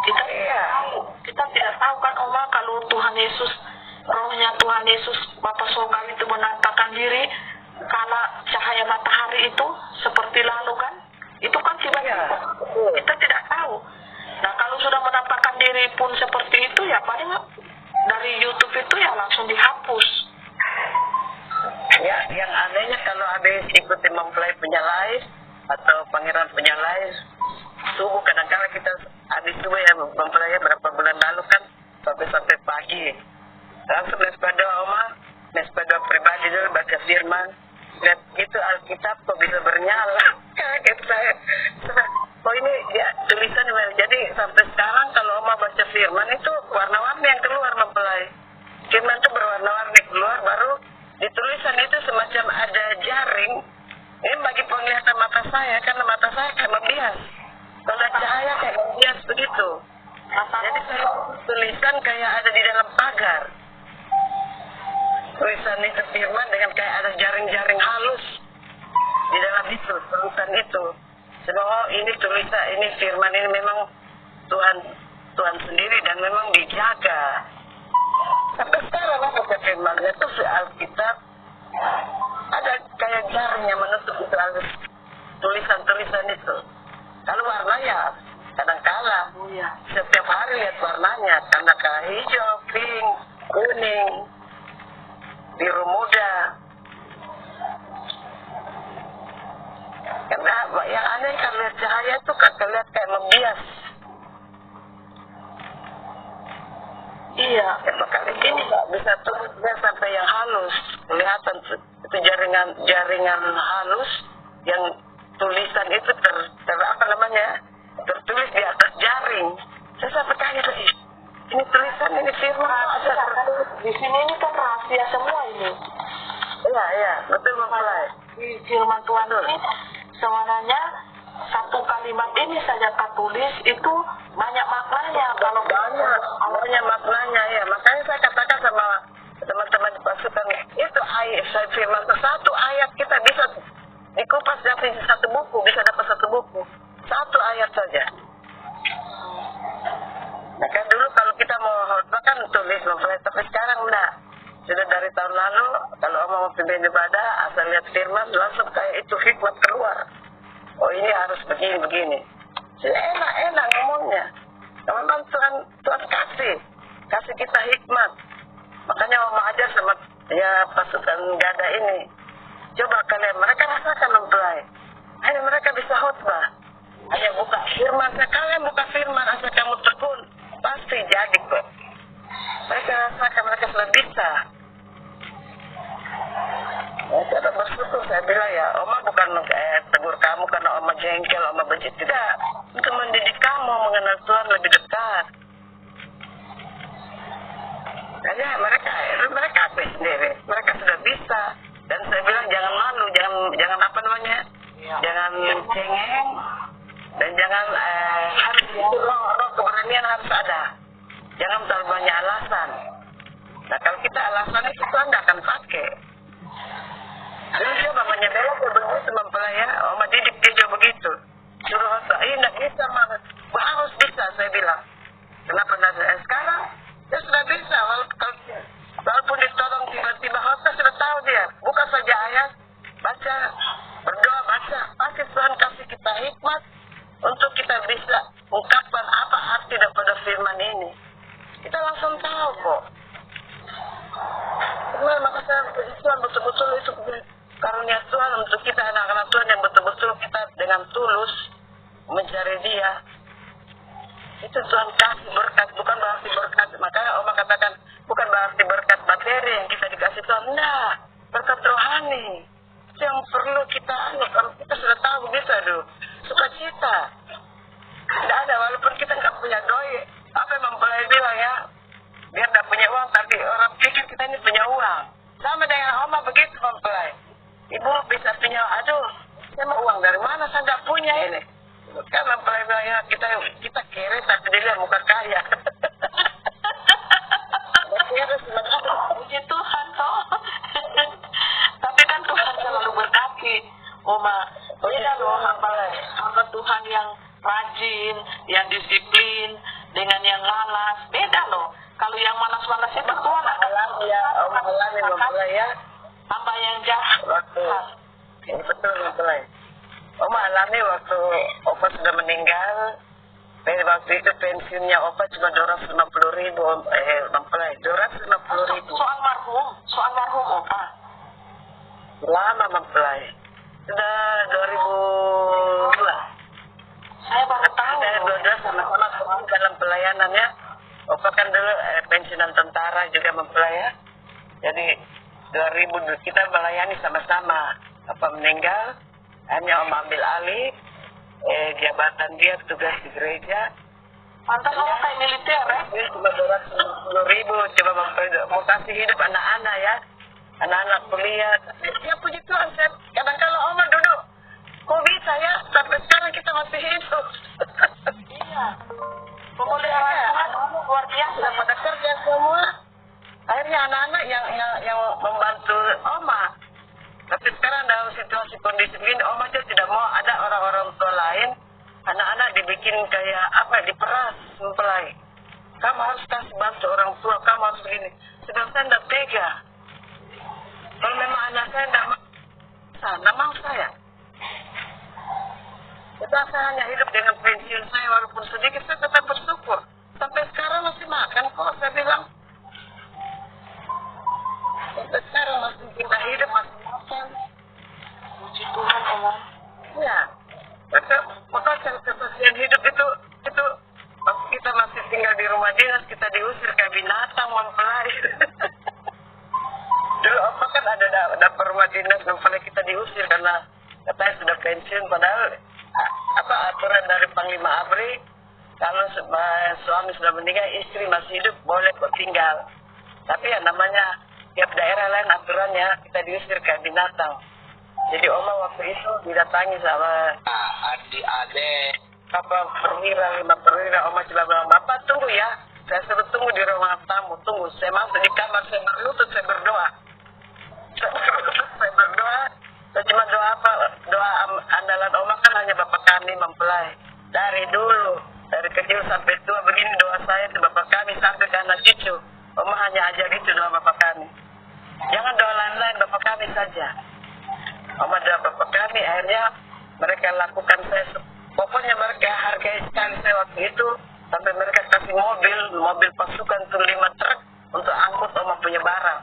Speaker 4: kita tidak tahu kan Oma, kalau Tuhan Yesus, rohnya Tuhan Yesus Bapa Sorga itu menampakkan diri kala cahaya matahari itu seperti lalu kan, itu kan tiba-tiba kita tidak tahu. Nah kalau sudah menampakkan diri pun seperti itu ya paling dari YouTube itu ya langsung dihapus.
Speaker 2: Ya, yang anehnya kalau habis ikuti mempelai punya live atau pangeran punya live subuh, kadang-kadang kita habis subuh ya mempelai berapa bulan lalu kan sampai pagi langsung nespada Oma, nespada pribadi dulu baca firman, lihat itu Alkitab kok bisa bernyala. Kaget saya. Oh ini ya tulisan, jadi sampai sekarang kalau Oma baca firman itu warna-warni yang keluar mempelai. Firman itu berwarna-warni keluar, baru di tulisan itu semacam ada jaring. Ini bagi penglihatan mata saya, karena mata saya kayak membias. Kalau ada cahaya kayak membias begitu. Jadi saya tulisan kayak ada di dalam pagar. Tulisan itu firman dengan kayak ada jaring-jaring halus di dalam itu, tulisan itu. Semoga ini tulisan, ini firman ini memang Tuhan sendiri dan memang dijaga. Sampai sekarang baca firmannya itu Alkitab ada kayak jaring yang menutup itu tulisan-tulisan itu. Kalau warna ya kadang-kala setiap hari lihat warnanya, karena kayak hijau, pink, kuning, biru muda. Karena yang aneh kalau lihat cahaya itu lihat kayak membias.
Speaker 4: Iya.
Speaker 2: Kali ini bisa tulisnya sampai yang halus, kelihatan itu jaringan halus yang tulisan itu tertulis di atas jaring. Saya sampai tanya lagi, ini tulisan, ini firman.
Speaker 4: Di sini ini kan rahasia semua ini.
Speaker 2: Iya, betul mempelai.
Speaker 4: Di firman Tuhan ini sebenarnya satu kalimat ini saja tertulis itu banyak maknanya. Kalau
Speaker 2: banyak maknanya ya. Makanya saya katakan sama teman-teman di pasukan itu ayat firman satu ayat kita bisa dikupas dari satu buku, bisa dapat satu buku, satu ayat saja. Nah kan dulu kalau kita mau khotbah kan tulis mempelai, tapi sekarang enggak. Sudah dari tahun lalu kalau mau pimpin ibadah asal lihat firman langsung kayak itu hikmat keluar. Oh ini harus begini. Sudah enak ngomongnya. Nah, memang Tuhan kasih kita hikmat. Makanya mau ajar sama ya pasukan gada ini. Coba kalian, mereka rasakan mempelai. Ayo mereka bisa khotbah. Ayo buka firman, kalian buka firman asal kamu tekun, pasti jadi kok. Mereka rasakan, mereka sudah bisa. Saya bersyukur, saya bilang ya, Oma bukan tegur kamu karena Oma jengkel, Oma benci. Tidak, untuk mendidik kamu mengenal Tuhan lebih dekat. Jadi mereka aktif sendiri, mereka sudah bisa. Dan saya bilang jangan malu, jangan apa namanya, jangan cengeng, dan jangan harus roh keberanian harus ada. Jangan terlalu banyak alasan. Nah kalau kita alasan itu Tuhan tidak akan pakai. Dulu dia mamanya Bella begitu mempelai ya, Oma didik dia juga begitu. Suruh hosta, tidak bisa mama, harus bisa saya bilang. Kenapa sekarang dia sudah bisa, walaupun ditolong tiba-tiba hosta sudah tahu dia. Bukan saja ayat, baca, berdoa baca, pasti Tuhan kasih kita hikmat untuk kita bisa ungkapkan apa arti daripada firman ini. Kita langsung tahu kok. Benar, maka saya Tuhan betul-betul itu karunia Tuhan untuk kita anak-anak Tuhan yang betul-betul kita dengan tulus mencari Dia. Itu Tuhan kasih berkat, bukan berarti berkat. Makanya Oma katakan bukan berarti berkat materi yang kita dikasih Tuhan. Nah, berkat rohani. Itu yang perlu kita kita sudah tahu begitu, sukacita. Tidak ada, walaupun kita nggak punya doi. Apa yang mempelai bilang ya, biar nggak punya uang, tapi orang pikir kita ini punya uang. Sama dengan Oma begitu mempelai. Ibu bisa punya, Saya mau uang dari mana? Saya nggak punya ini. Kan mempelai bilang, ya kita kere tapi dia lihat muka kaya.
Speaker 4: Puji Tuhan toh. Tapi kan Tuhan selalu berkati, Oma. Beda loh hamba Tuhan yang rajin, yang disiplin, dengan yang malas. Beda loh. Kalau yang malas-malas itu Tuhan
Speaker 2: alami ya, Oma alami mempelai ya.
Speaker 4: Hamba yang jahat.
Speaker 2: Waktu ini betul mempelai. Oma alami waktu Opa sudah meninggal. Waktu itu pensiunnya Opa cuma 250.000 mempelai. 250.000.
Speaker 4: Soal marhum Opa.
Speaker 2: Lama mempelai. Sudah 2002.
Speaker 4: Saya baru tahu.
Speaker 2: Saya 2012 sama-sama dalam pelayanan ya. Opa kan dulu pensiunan tentara juga mempelai ya. Jadi 2000 kita melayani sama-sama. Apa meninggal, hanya Om ambil alih jabatan dia tugas di gereja.
Speaker 4: Pantas Oma kayak militer ya.
Speaker 2: Dia cuma 210.000 coba mau kasih hidup anak-anak ya. Anak-anak kuliah. Ya puji Tuhan, kadang kalau Oma duduk, kok bisa ya sampai sekarang kita masih hidup.
Speaker 4: Iya. Pemeliharaan Tuhan luar biasa.
Speaker 2: Sudah pada kerja semua. Akhirnya anak-anak yang membantu Oma. Tapi sekarang dalam situasi kondisi begini, Oma aja tidak mau ada orang-orang tua lain. Anak-anak dibikin kayak diperas mempelai. Kamu harus kasih bantu orang tua, kamu harus begini. Sedang saya tidak tega. Kalau memang anak saya tidak mau saya. Kita saya hanya hidup dengan pensiun saya walaupun sedikit, saya tetap bersyukur. Sampai sekarang masih makan kok, saya bilang. Sampai sekarang masih kita hidup, masih makan.
Speaker 4: Puji Tuhan Oma.
Speaker 2: Ya, maka kepastian hidup itu waktu kita masih tinggal di rumah dinas, kita diusir kayak binatang mempelai. Dulu Opa kan ada dapur rumah dinas mempelai kita diusir karena katanya sudah pensiun, padahal aturan dari Panglima ABRI kalau suami sudah meninggal, istri masih hidup boleh kok tinggal. Tapi ya namanya tiap daerah lain aturannya, kita diusir kayak binatang. Jadi Oma waktu itu didatangi sama adik-adik perwira, 5 perwira. Oma coba bilang, Bapak tunggu ya, saya suruh tunggu di ruangan tamu, tunggu. Saya masuk di kamar, saya berlutut, saya berdoa. Saya berdoa, saya cuma doa andalan Oma kan hanya Bapak kami mempelai. Dari dulu, dari kecil sampai tua begini doa saya itu Bapak kami sampai ke anak cucu. Oma hanya ajar itu doa Bapak kami. Jangan doa lain-lain, Bapak kami saja. Oma doa Bapak kami, akhirnya mereka lakukan saya. Pokoknya mereka hargai sekali saya waktu itu. Sampai mereka kasih mobil pasukan tuh 5 truk untuk angkut Oma punya barang.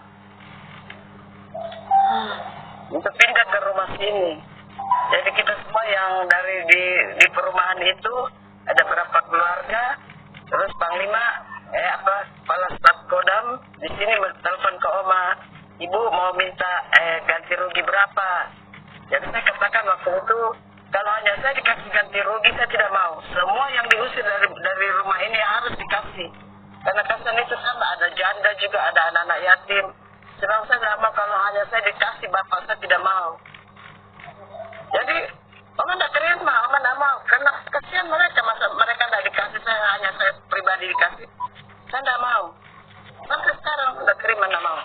Speaker 2: Untuk pindah ke rumah sini. Jadi kita semua yang dari di perumahan itu ada berapa keluarga, terus Panglima, Kepala Staf Kodam di sini telepon ke Oma, Ibu mau minta ganti rugi berapa? Jadi saya katakan waktu itu, kalau hanya saya dikasih ganti rugi saya tidak mau. Semua yang diusir dari rumah ini harus dikasih. Karena kasihan itu sama, ada janda juga, ada anak-anak yatim. Sedang saya tidak mau kalau hanya saya dikasih, bapak saya tidak mau. Jadi Oma tidak terima, Oma tidak mau. Karena kasihan mereka, masa mereka tidak dikasih, hanya saya pribadi dikasih. Saya tidak mau. Sampai sekarang sudah terima, tidak mau.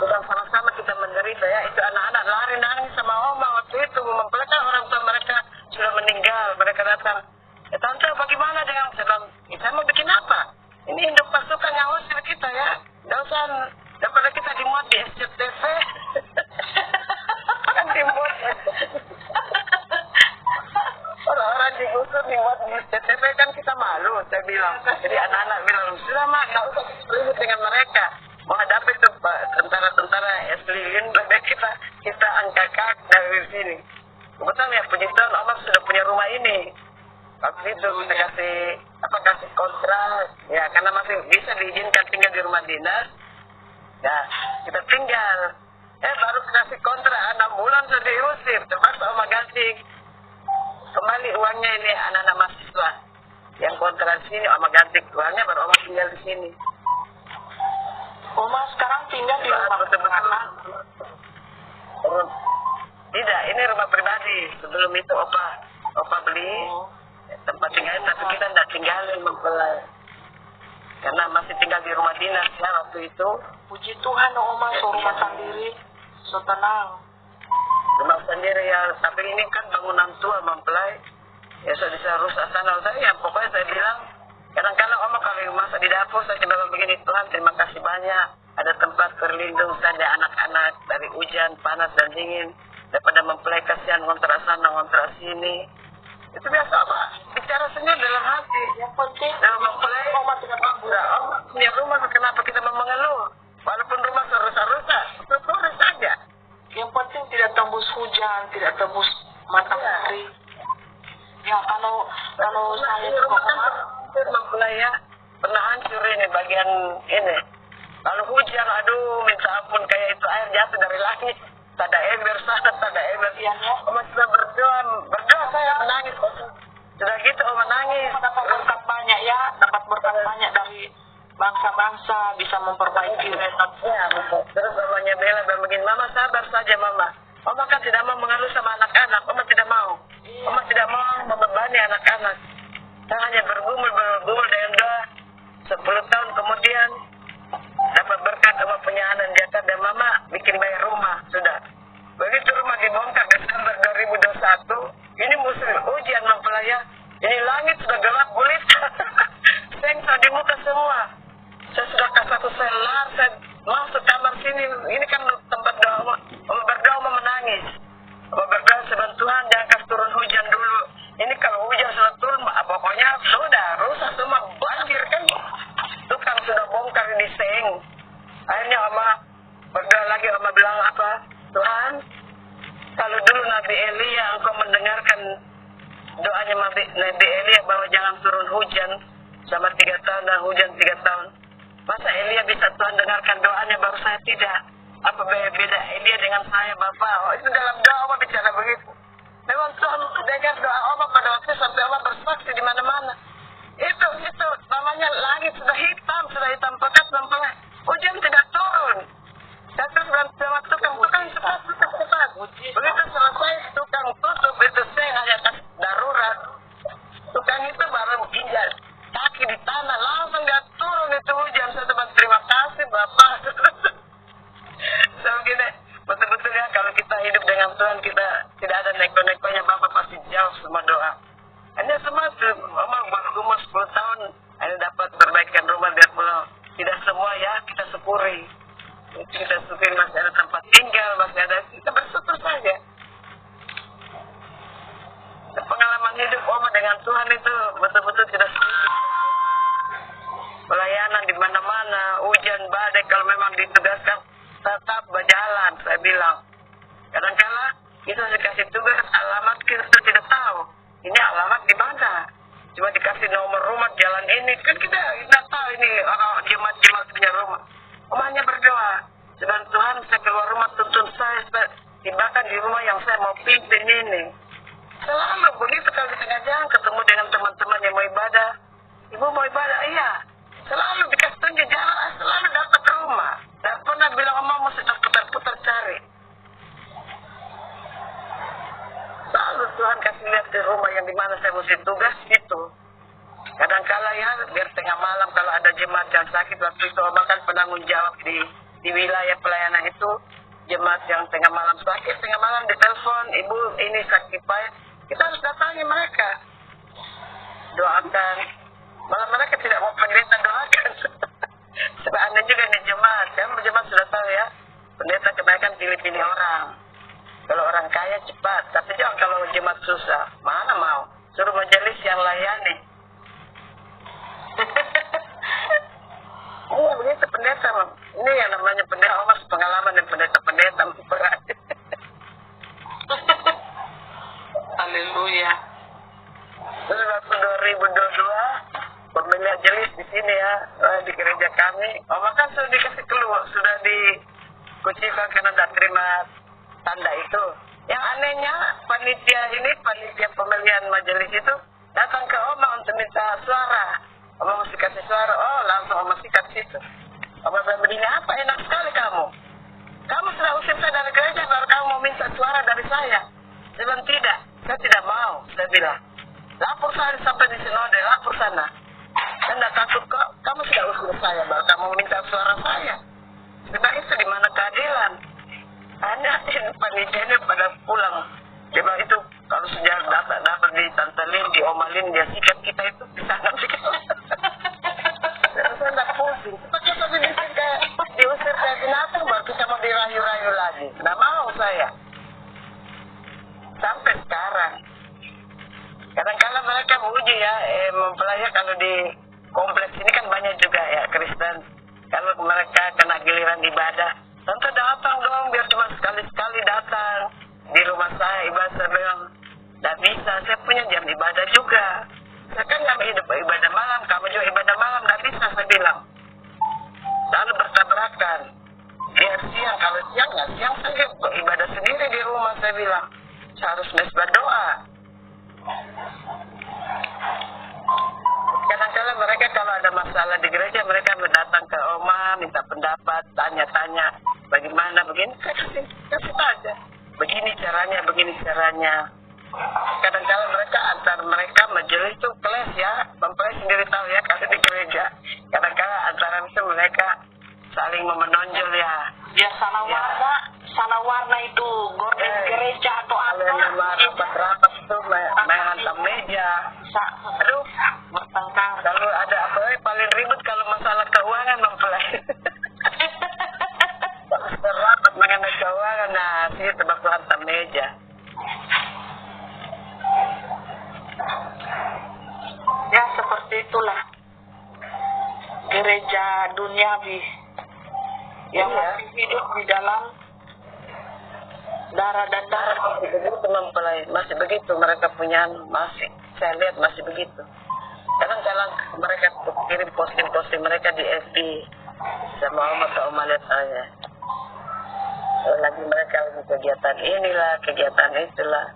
Speaker 2: Sudah sama-sama kita menderita ya. Itu anak-anak lari nangis sama Oma waktu itu. Mempelai orang tua mereka sudah meninggal. Mereka datang. Ya tante bagaimana dengan saya mau bikin apa? Ini induk pasukan yang usir kita ya. Tidak usah daripada kita dimuat di SCTV. Kan dimuat. Orang-orang digusur dimuat di SCTV kan kita malu, saya bilang. Jadi anak-anak bilang, sudah mak, nggak usah ribut dengan mereka. Menghadapi itu tentara-tentara Eslin, lebih kita angkat dari sini. Kebetulan ya puji Tuhan, Oma sudah punya rumah ini. Waktu itu kita kasih kontrak, ya karena masih bisa diizinkan tinggal di rumah dinas. Ya kita tinggal. Baru kasih kontrak 6 bulan sudah diusir, terpaksa Oma ganti kembali uangnya ini anak-anak mahasiswa. Yang kontrak sini Oma ganti uangnya, baru Oma tinggal di sini.
Speaker 4: Oma sekarang tinggal di rumah
Speaker 2: betul-betul. Tidak, ini rumah pribadi. Sebelum itu Opa beli tempat tinggalnya, tapi kita tidak tinggalin mempelai. Karena masih tinggal di rumah dinas ya waktu itu.
Speaker 4: Puji Tuhan, Oma, so rumah sendiri, so tenang.
Speaker 2: Rumah sendiri ya, tapi ini kan bangunan tua mempelai. Ya saya bisa rusak sana. Ya pokoknya saya bilang, kadang-kadang Oma kalau masak di dapur, saya coba begini, Tuhan terima kasih banyak. Ada tempat berlindung saja anak-anak dari hujan, panas, dan dingin. Daripada mempelai kasihan ngontrak sana, ngontrak sini. Itu biasa Pak, bicara sendiri dalam hati.
Speaker 4: Yang penting,
Speaker 2: dalam mempelai,
Speaker 4: Oma tidak mampu.
Speaker 2: Oma punya rumah, kenapa kita mau mengeluh? Walaupun rumah rusak-rusak, syukur saja.
Speaker 4: Yang penting tidak tembus hujan, tidak tembus matahari. Ya kalau saya juga
Speaker 2: mempelai ya, pernah hancur ini bagian ini. Kalau hujan, aduh minta ampun kayak itu air jatuh dari langit. Tada ember sana, tada ember.
Speaker 4: Iya, ya.
Speaker 2: Oma sudah berdoa saya menangis. Sudah gitu Oma nangis.
Speaker 4: dapat berkat banyak ya, dapat berkat banyak dari bangsa-bangsa, bisa memperbaiki renov.
Speaker 2: Ya, betul. Terus mamanya Bella begini, Mama sabar saja Mama. Oma kan tidak mau mengeluh sama anak-anak, Oma tidak mau. Oma tidak mau membebani anak-anak. Saya hanya bergumul dengan doa. 10 tahun kemudian dapat berkat Oma punya anak jatah dan Mama bikin bayar rumah sudah. Begitu rumah dibongkar Desember 2021, ini musim hujan mempelai ya. Ini langit sudah gelap gulita. Sengsa di muka semua. Saya sudah kasih satu selar, saya masuk kamar sini. Ini kan tempat doa Oma. Oma berdoa, Oma menangis. Oma berdoa sebab Tuhan jangan kasih turun hujan dulu. Ini kalau hujan sudah turun, pokoknya sudah rusak semua, banjir kan. Tukang sudah bongkar ini seng. Akhirnya Oma berdoa lagi, Oma bilang apa? Tuhan, kalau dulu Nabi Elia engkau mendengarkan doanya Nabi Elia bahwa jangan turun hujan selama 3 tahun dan hujan 3 tahun. Masa Elia bisa Tuhan dengarkan doanya baru saya tidak? Apa beda Elia dengan saya Bapak? Oh, itu dalam doa Oma bicara begitu. Memang Tuhan dengar doa Oma pada waktu sampai Oma bersaksi di mana-mana. Itu namanya langit sudah hitam pekat mempelai. Hujan tidak turun. Satu sama tukang cepat. Begitu selesai tukang tutup itu saya hanya darurat. Tukang itu baru injak kaki di tanah langsung dia turun itu hujan. Saya teman terima kasih Bapak. So gini, betul-betul ya kalau kita hidup dengan Tuhan kita tidak ada neko-nekonya Bapak pasti jawab semua doa. Hanya semua Oma berumur 10 tahun hanya dapat perbaikan rumah biar pulau. Tidak semua ya kita syukuri. Kita syukuri masih ada tempat tinggal, masih ada, kita bersyukur saja. Pengalaman hidup Oma dengan Tuhan itu betul-betul tidak sedikit. Pelayanan di mana-mana, hujan, badai, kalau memang ditugaskan tetap berjalan, saya bilang. Kadang-kala kita dikasih tugas, alamat kita tidak tahu. Ini alamat di mana? Cuma dikasih nomor rumah jalan ini, kan kita tidak tahu ini orang jemaat-jemaat punya rumah. Omanya berdoa, sebab Tuhan saya keluar rumah tuntun saya tibakan di rumah yang saya mau pimpin ini. Selalu begitu kalau di tengah jalan ketemu dengan teman-teman yang mau ibadah. Ibu mau ibadah, iya. Selalu dikasih tunjuk jalan, selalu dapat rumah. Dan pernah bilang Oma mesti putar-putar cari. Selalu Tuhan kasih lihat di rumah yang dimana saya mesti tugas itu. Kadang-kala ya, biar tengah malam kalau ada jemaat yang sakit, waktu itu Oma kan penanggung jawab di wilayah pelayanan itu. Jemaat yang tengah malam sakit, tengah malam ditelepon, ibu ini sakit payah. Kita harus datangi mereka. Doakan. Malah mereka tidak mau pendeta doakan. Sebab aneh juga nih jemaat. Kan jemaat sudah tahu ya, pendeta kebanyakan pilih-pilih orang. Kalau orang kaya cepat, tapi jangan kalau jemaat susah. Mana mau? Suruh majelis yang layani. Iya begitu pendeta. Ini yang namanya pendeta. Oh, mas pengalaman dan pendeta-pendeta berat.
Speaker 4: Haleluya.
Speaker 2: Terus waktu 2022 pemilihan majelis di sini ya di gereja kami. Oh maka sudah dikasih keluar, sudah dikucilkan karena tidak terima tanda itu. Yang anehnya panitia pemilihan majelis itu datang ke Oma untuk minta suara. Oma mesti kasih suara. Oh langsung Oma sikat situ. Oma bilang begini, apa enak sekali kamu. Kamu sudah usir saya dari gereja baru kamu mau minta suara dari saya. Saya tidak mau, saya bilang. Lapor saya sampai di Sinode, lapor sana. Saya tidak takut kok, kamu sudah usir saya, baru kamu minta suara saya. Sebab itu di mana keadilan? Hanya panitianya pada pulang. Dia bilang itu, kalau sudah dapat di Tante Lin, di Oma Lin, dia sikat kita itu, bisa nggak sih? Saya tidak pusing. Pakai tapi diusir kayak binatang, baru kita mau dirayu-rayu lagi. Tidak mau saya. Sampai sekarang. Kadang-kadang mereka uji ya, mempelai kalau di kompleks ini kan banyak juga ya Kristen. Kalau mereka kena giliran ibadah, Tante datang dong, biar cuma sekali-sekali datang. Di rumah saya ibadah, saya bilang, tidak bisa, saya punya jam ibadah juga. Saya kan nggak ibadah malam, kamu juga ibadah malam, tidak bisa, saya bilang. Lalu bertabrakan. Biar siang, kalau siang nggak siang, saya ibadah sendiri di rumah, saya bilang. Saya harus mesbah doa. Kadang-kadang mereka kalau ada masalah di gereja, mereka datang ke Oma, minta pendapat, tanya-tanya, bagaimana, begini, saya kasih aja. Begini caranya. Kadang-kadang mereka antar mereka majelis itu kelas ya, mempelai sendiri tahu ya, kalau di gereja. Kadang-kadang antara itu mereka saling menonjol ya.
Speaker 4: Ya salah warna itu, gorden gereja atau apa.
Speaker 2: Kalau nama rapat-rapat itu menghantam meja. Aduh,
Speaker 4: bertengkar.
Speaker 2: kalau ada apa paling ribut kalau masalah keuangan mempelai. Rapat mengenai keuangan, nah sih tebak hantam meja.
Speaker 4: Ya seperti itulah gereja duniawi yang masih hidup di dalam darah dan darah.
Speaker 2: Masih begitu mempelai, masih begitu mereka punya, masih saya lihat masih begitu. Kadang-kadang mereka kirim posting mereka di FB sama Oma lihat saya. Lagi mereka lagi kegiatan inilah, kegiatan itulah.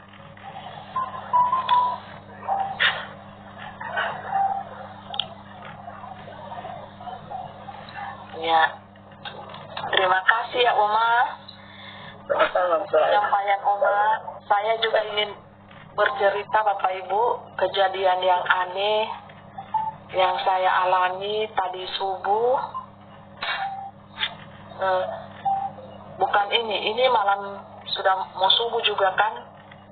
Speaker 4: Ya, terima kasih ya Oma. Penyampaian Oma. Saya juga ingin bercerita Bapak Ibu kejadian yang aneh yang saya alami tadi subuh. Bukan ini malam sudah mau subuh juga kan,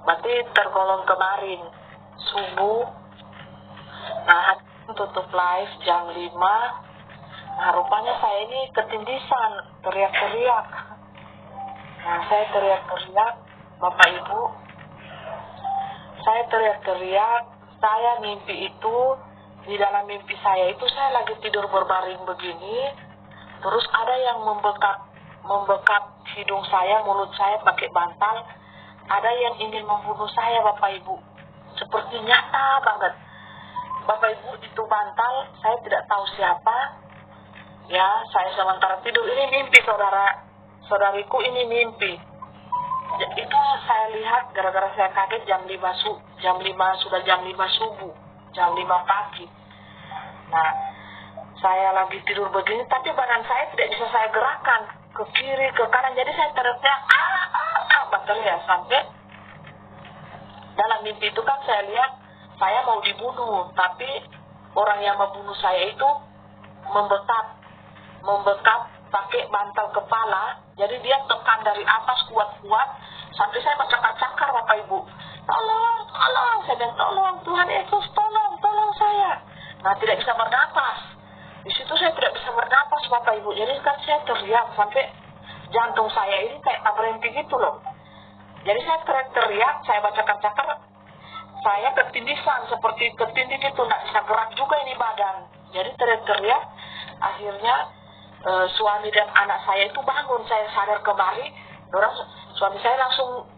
Speaker 4: berarti tergolong kemarin subuh. Nah, tutup live jam 5. Nah, rupanya saya ini ketindisan, teriak-teriak. Nah, saya teriak-teriak, Bapak Ibu. Saya teriak-teriak, saya mimpi itu, di dalam mimpi saya itu saya lagi tidur berbaring begini, terus ada yang membekap hidung saya, mulut saya pakai bantal. Ada yang ingin membunuh saya, Bapak Ibu. Seperti nyata banget. Bapak Ibu, itu bantal, saya tidak tahu siapa. Ya, saya sementara tidur, ini mimpi saudariku, ini mimpi. Itu saya lihat gara-gara saya kaget jam 5 subuh, jam 5 pagi. Nah, saya lagi tidur begini, tapi badan saya tidak bisa saya gerakkan ke kiri, ke kanan. Jadi saya teriak, betul ya, sampai dalam mimpi itu kan saya lihat saya mau dibunuh, tapi orang yang membunuh saya itu membekap pakai bantal kepala. Jadi dia tekan dari atas kuat-kuat sampai saya cakar-cakar Bapak Ibu. Tolong, saya bilang tolong Tuhan Yesus, tolong saya. Nah, tidak bisa bernapas. Di situ saya tidak bisa bernapas Bapak Ibu. Jadi kan saya teriak sampai jantung saya ini kayak tak berhenti gitu loh. Jadi saya teriak, saya cakar-cakar, saya ketindisan seperti ketindih itu, tidak bisa gerak juga ini badan. Jadi teriak-teriak, akhirnya suami dan anak saya itu bangun. Saya sadar kembali, suami saya langsung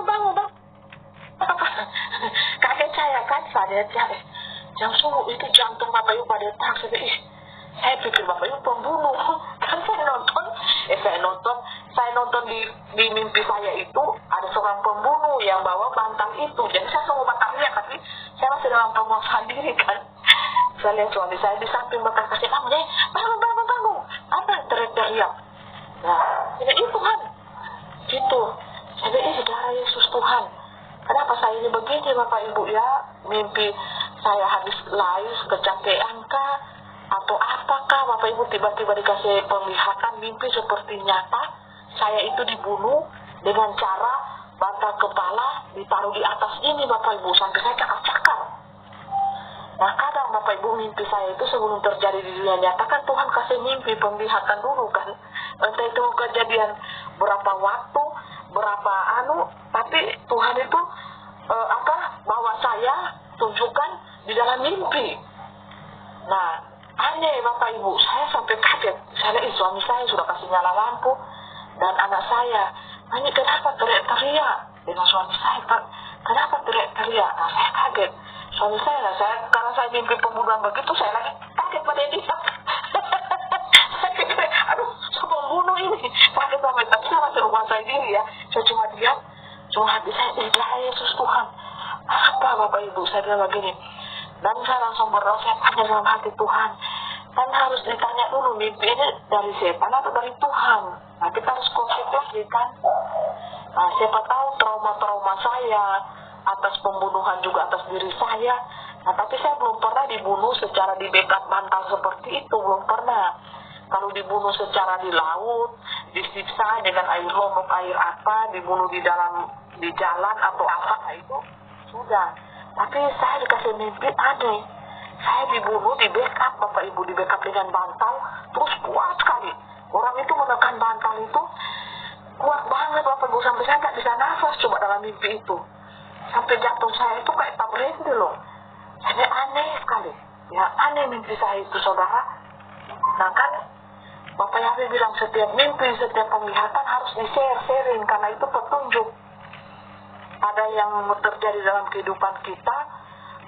Speaker 4: bangun. Kaget saya kan, sadar jam subuh itu jantung Bapak Ibu pada tak. Saya pikir Bapak Ibu pembunuh. Kan saya nonton di mimpi saya itu ada seorang pembunuh yang bawa bantal itu. Jadi saya semua teriak, tapi saya masih dalam penguasaan diri kan. Saya lihat suami saya di samping bekas kasih bangun, apa teriak-teriak. Nah, ini itu kan gitu. Saya bilang, darah Tuhan, kenapa saya ini begini Bapak Ibu ya? Mimpi saya habis layu, kecapean kah? Atau apakah Bapak Ibu tiba-tiba dikasih penglihatan mimpi seperti nyata? Saya itu dibunuh dengan cara bantal kepala ditaruh di atas ini Bapak Ibu, sampai saya cakar-cakar. Nah kadang Bapak Ibu mimpi saya itu sebelum terjadi di dunia nyata kan Tuhan kasih mimpi penglihatan dulu kan. Entah itu kejadian berapa waktu, berapa tapi Tuhan itu bawa saya tunjukkan di dalam mimpi. Nah aneh Bapak Ibu, saya sampai kaget. Saya lihat suami saya sudah kasih nyala lampu dan anak saya, ini kenapa teriak-teriak dengan suami saya, Pak? Kenapa teriak-teriak? Nah saya kaget. Suami saya, karena saya mimpi pembunuhan begitu, saya lagi kaget pada dia. Saya pikir, aduh, pembunuh ini. Kaget sampai, tapi saya masih menguasai diri ya. Saya cuma diam, cuma hati saya, ya Yesus Tuhan. Apa Bapak Ibu, saya bilang begini. Dan saya langsung berdoa, saya tanya dalam hati Tuhan. Kan harus ditanya dulu, mimpi ini dari setan atau dari Tuhan. Nah kita harus konsep lagi kan. Nah siapa tahu trauma-trauma saya atas pembunuhan juga atas diri saya. Nah tapi saya belum pernah dibunuh secara di backup bantal seperti itu, belum pernah. Kalau dibunuh secara di laut, disiksa dengan air lomok, air apa, dibunuh di jalan atau apa, nah itu sudah. Tapi saya dikasih mimpi aneh. Saya dibunuh di backup Bapak Ibu, di backup dengan bantal, terus kuat sekali. Orang itu menekan bantal itu kuat banget Bapak Ibu, sampai saya nggak bisa nafas coba dalam mimpi itu. Sampai jantung saya itu kayak tak berhenti loh. Jadi aneh sekali. Ya aneh mimpi saya itu saudara. Nah kan Bapak Yahweh bilang setiap mimpi, setiap penglihatan harus di-sharing karena itu petunjuk. Ada yang terjadi dalam kehidupan kita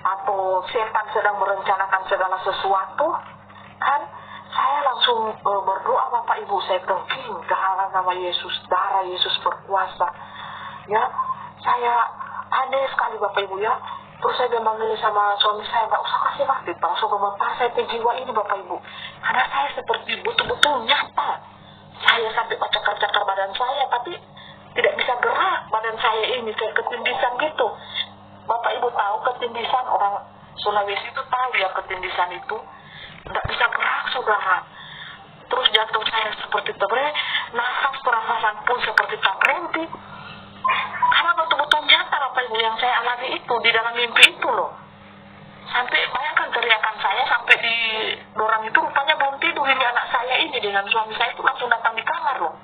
Speaker 4: atau setan sedang merencanakan segala sesuatu kan, saya langsung berdoa Bapak Ibu, saya tengking ke dalam nama Yesus, darah Yesus berkuasa ya. Saya aneh sekali Bapak Ibu ya. Terus saya manggil sama suami saya, nggak usah kasih mati, langsung gemetar saya ke jiwa ini Bapak Ibu, karena saya seperti betul-betul nyata. Saya sampai cakar-cakar badan saya, tapi tidak bisa gerak badan saya ini, kayak ketindisan gitu. Bapak Ibu tahu ketindisan, orang Sulawesi itu tahu ya ketindisan itu, nggak bisa gerak saudara. Terus jantung saya seperti terberhenti, nafas pernafasan pun seperti tak berhenti. Karena betul-betul nyata Bapak Ibu yang saya alami itu di dalam mimpi itu loh. Sampai bayangkan teriakan saya sampai di dorang itu rupanya belum tidur, ini anak saya ini dengan suami saya itu langsung datang di kamar loh.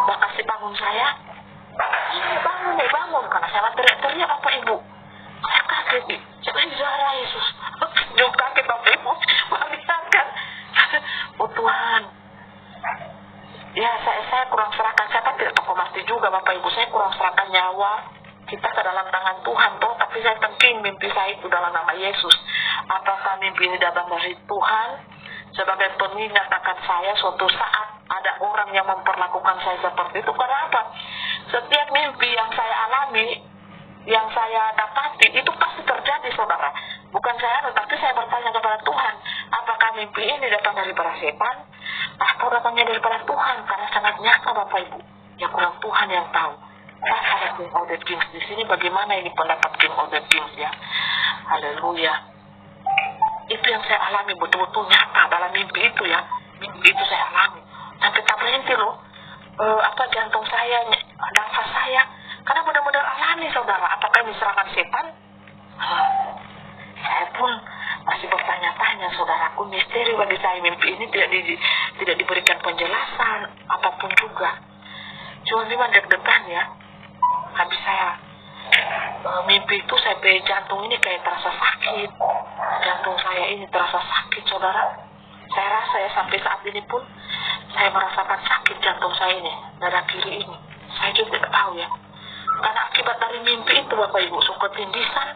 Speaker 4: Udah kasih bangun saya, bangun, karena saya teriak-teriak Bapak Ibu. Saya kaget nih, saya Zahra Yesus, juga kaget Bapak Ibu, mengatakan, oh Tuhan, ya saya kurang serahkan, saya kan tidak tokoh mati juga Bapak Ibu, saya kurang serahkan nyawa kita ke dalam tangan Tuhan toh, tapi saya tengking mimpi saya itu dalam nama Yesus. Apakah mimpi ini datang dari Tuhan sebagai pengingat akan saya suatu saat ada orang yang memperlakukan saya seperti itu? Karena apa? Setiap mimpi yang saya alami, yang saya dapati, itu pasti terjadi saudara. Bukan saya, tetapi saya bertanya kepada Tuhan, apakah mimpi ini datang daripada setan atau datangnya daripada Tuhan? Karena sangat nyata Bapak Ibu, ya kurang Tuhan yang tahu. Ada King of the Kings di sini, bagaimana ini pendapat King of the Kings ya? Haleluya. Itu yang saya alami betul-betul nyata dalam mimpi itu ya. Mimpi itu saya alami sampai tak berhenti loh. Jantung saya, nafas saya, karena benar-benar alami saudara. Apakah ini serangan setan? Saya pun masih bertanya-tanya saudaraku, misteri bagi saya mimpi ini tidak diberikan penjelasan apapun juga. Cuma memang deg-degan ya. Habis saya mimpi itu sampai jantung ini kayak terasa sakit. Jantung saya ini terasa sakit saudara. Saya rasa ya sampai saat ini pun saya merasakan sakit jantung saya ini, dada kiri ini. Saya juga tidak tahu ya. Karena akibat dari mimpi itu Bapak Ibu, ketindisan.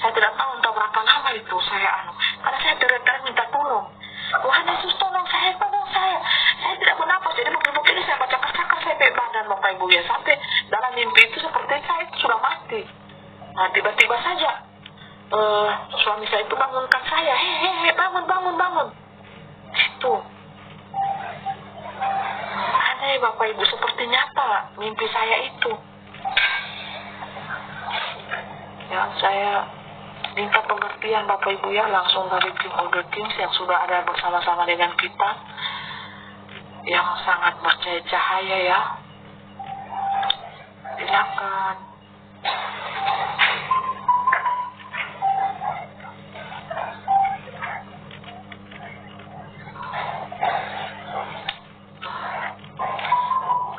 Speaker 4: Saya tidak tahu entah berapa lama itu saya karena saya teriak-teriak minta tolong. Tuhan Yesus tolong saya, tolong saya. Saya tidak bernapas, jadi mungkin saya baca cakar-cakar saya badan Bapak Ibu ya. Sampai dalam mimpi itu seperti saya itu sudah mati. Nah tiba-tiba saja suami saya itu bangunkan saya, hehehe, bangun. Itu aneh Bapak Ibu, seperti nyata mimpi saya itu. saya minta pengertian Bapak Ibu ya, langsung dari King of the Kings yang sudah ada bersama-sama dengan kita, yang sangat percaya cahaya ya. Silakan.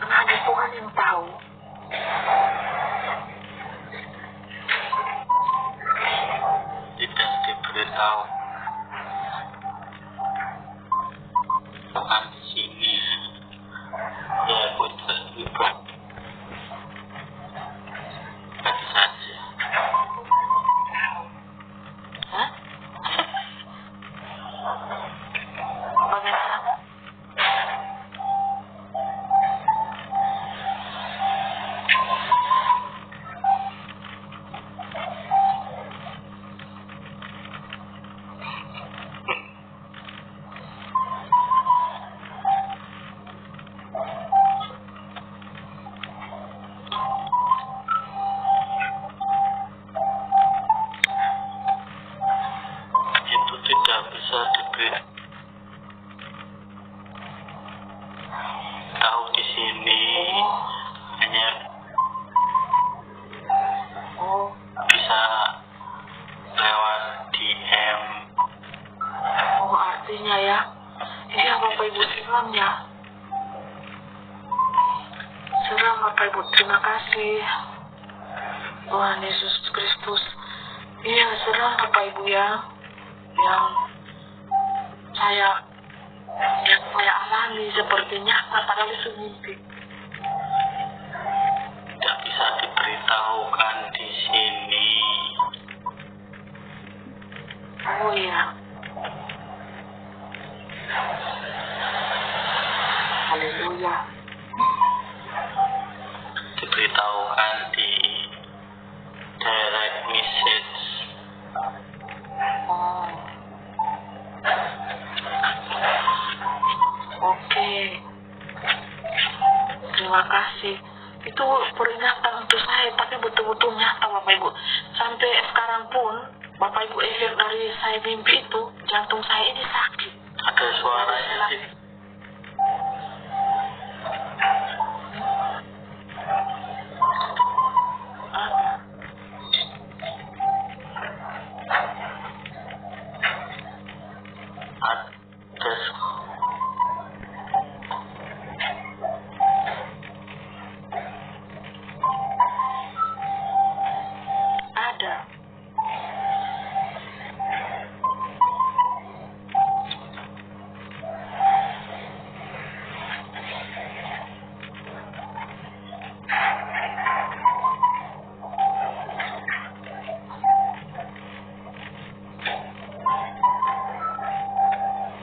Speaker 4: Karena Tuhan yang tahu.
Speaker 3: Tidak diberitahu bukan di sini ya putus ibu tadi saja.
Speaker 4: Hah? Bagaimana?
Speaker 3: Itu tidak bisa diberitahu di sini, hanya
Speaker 4: Oh,
Speaker 3: bisa lewat DM.
Speaker 4: oh artinya ya. Iya Bapak Ibu, seram ya. Seram Bapak Ibu, terima kasih Tuhan Yesus Kristus. Iya seram Bapak Ibu ya, yang saya alami sepertinya padahal itu mimpi.
Speaker 3: Tidak bisa diberitahukan di sini.
Speaker 4: Oh iya. Haleluya.
Speaker 3: Diberitahukan di direct message.
Speaker 4: Oh. Oke. Terima kasih. Itu peringatan untuk saya, tapi betul-betul nyata Bapak Ibu. Sampai sekarang pun Bapak Ibu efek dari saya mimpi itu, jantung saya ini sakit.
Speaker 3: Ada suaranya di ada
Speaker 4: Ada.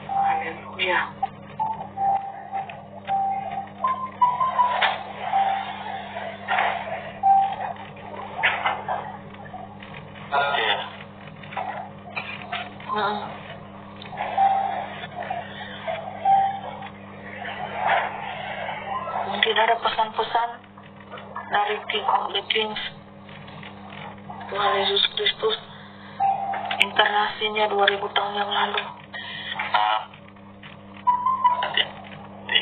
Speaker 4: Haleluya.
Speaker 3: ya.
Speaker 4: Mungkin ada pesan-pesan dari King of the Kings, Tuhan Yesus Kristus, inkarnasinya 2000 tahun yang lalu.
Speaker 3: Hati-hati.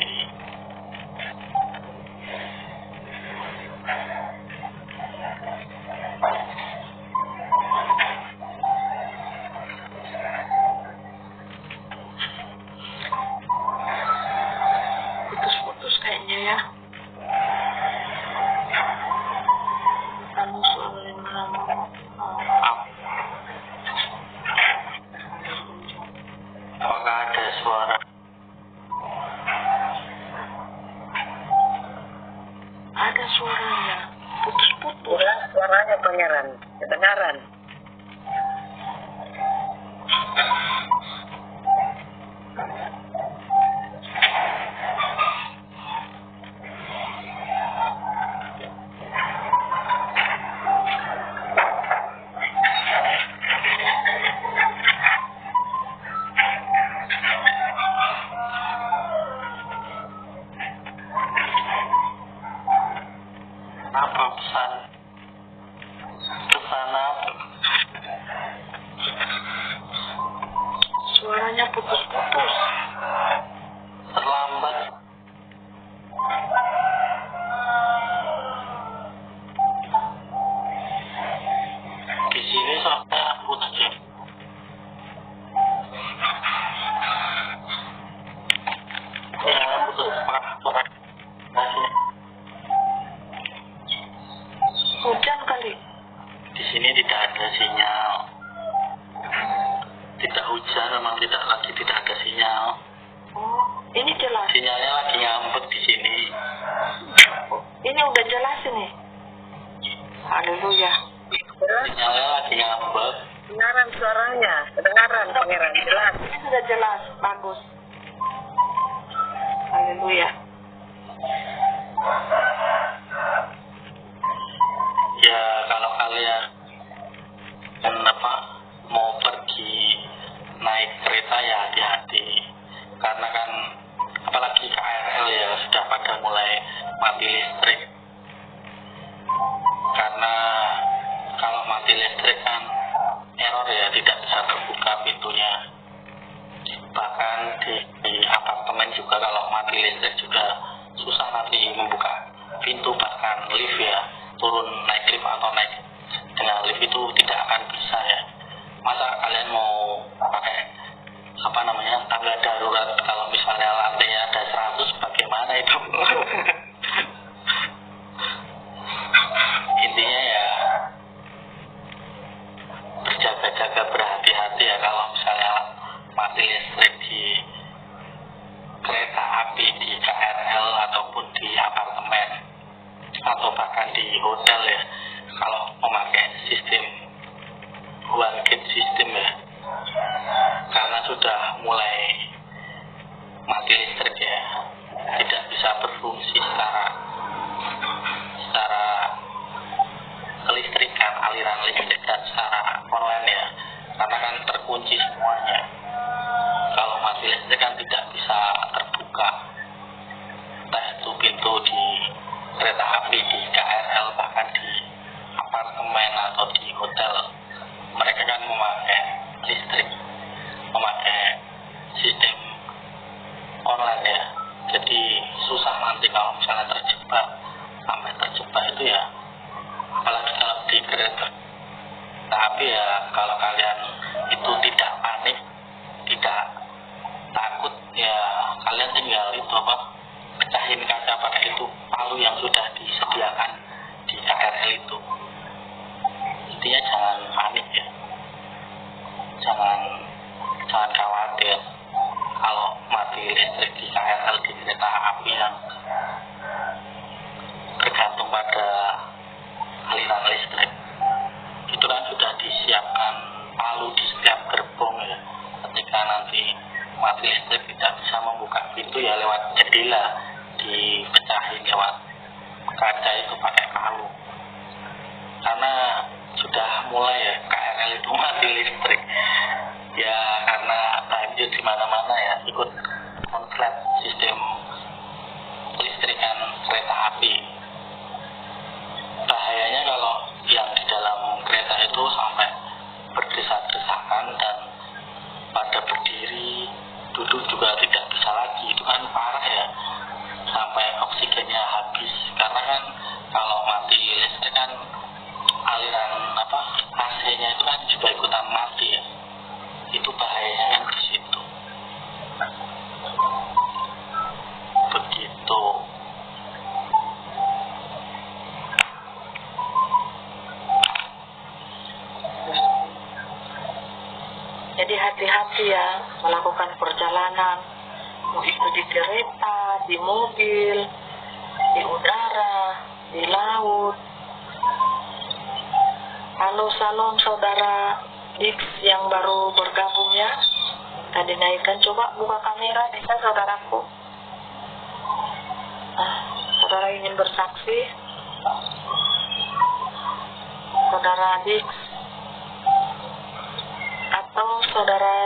Speaker 4: Putus-putus kayaknya ya. Kamu sulit menambah.
Speaker 3: Apakah ada suara?
Speaker 4: Ada suaranya. Putus-putus.
Speaker 2: Suaranya pangeran, kedengaran.
Speaker 3: Apa pesan? Pesan apa? sini tidak ada sinyal. Tidak hujan, memang tidak ada sinyal.
Speaker 4: Oh, ini jelas.
Speaker 3: Sinyalnya lagi ngambek di sini.
Speaker 4: Ini udah jelas ini. Haleluya.
Speaker 3: Sinyalnya lagi ngambek.
Speaker 2: Kedengaran suaranya, kedengaran pangeran jelas.
Speaker 4: Ini sudah jelas, bagus. Haleluya.
Speaker 3: Ya kalau kalian mau pergi naik kereta ya hati-hati, karena kan apalagi KRL ya sudah pada mulai mati listrik. Karena kalau mati listrik kan error ya, tidak bisa terbuka pintunya. Bahkan di apartemen juga kalau mati listrik juga susah nanti membuka pintu, bahkan lift ya, turun naik lift atau naik dengan lift itu tidak akan bisa ya. Masa kalian mau pakai tangga darurat kalau misalnya lantainya ada 100, bagaimana itu? Intinya ya berjaga-jaga, berhati-hati ya kalau misalnya mati listrik di kereta api, di KRL ataupun di apartemen atau bahkan di hotel ya, kalau memakai sistem one gate system ya, karena sudah mulai mati listrik ya, tidak bisa berfungsi secara kelistrikan, aliran listrik dan secara online ya, karena kan terkunci semuanya. Kalau mati listrik kan tidak bisa terbuka, entah itu pintu di kereta api, di KRL, bahkan di apartemen atau di hotel. Mereka kan memakai listrik, memakai sistem online ya, jadi susah nanti kalau misalnya terjebak. Sampai terjebak itu ya, apalagi kalau di kereta api ya, kalau kalian itu tidak panik, tidak takut ya, kalian tinggal pecahin kaca pakai itu palu yang sudah disediakan di KRL itu. Intinya jangan panik ya, jangan khawatir kalau mati listrik di KRL, di kereta api yang tergantung pada aliran listrik. Itu kan sudah disiapkan palu di setiap gerbong ya, ketika nanti mati listrik tidak bisa membuka pintu ya, lewat jendela dipecahin lewat kaca itu pakai palu. Karena sudah mulai ya KRL itu mati listrik ya, karena banjir di mana-mana ya, ikut konslet sistem listrikan kereta api. Bahayanya kalau yang di dalam kereta itu sampai berdesak-desakan dan pada berdiri, duduk juga tidak bisa lagi, itu kan parah ya, sampai oksigennya habis. Karena kan kalau mati listrik kan aliran AC-nya itu kan juga ikutan mati ya. Itu bahayanya kan di situ. Begitu.
Speaker 4: Jadi hati-hati ya melakukan perjalanan, mau itu di kereta, di mobil, di udara, di laut. Halo, salam saudara Dix yang baru bergabung ya. Tadi naikkan, coba buka kamera, bisa saudaraku. Saudara ingin bersaksi? Saudara Dix atau saudara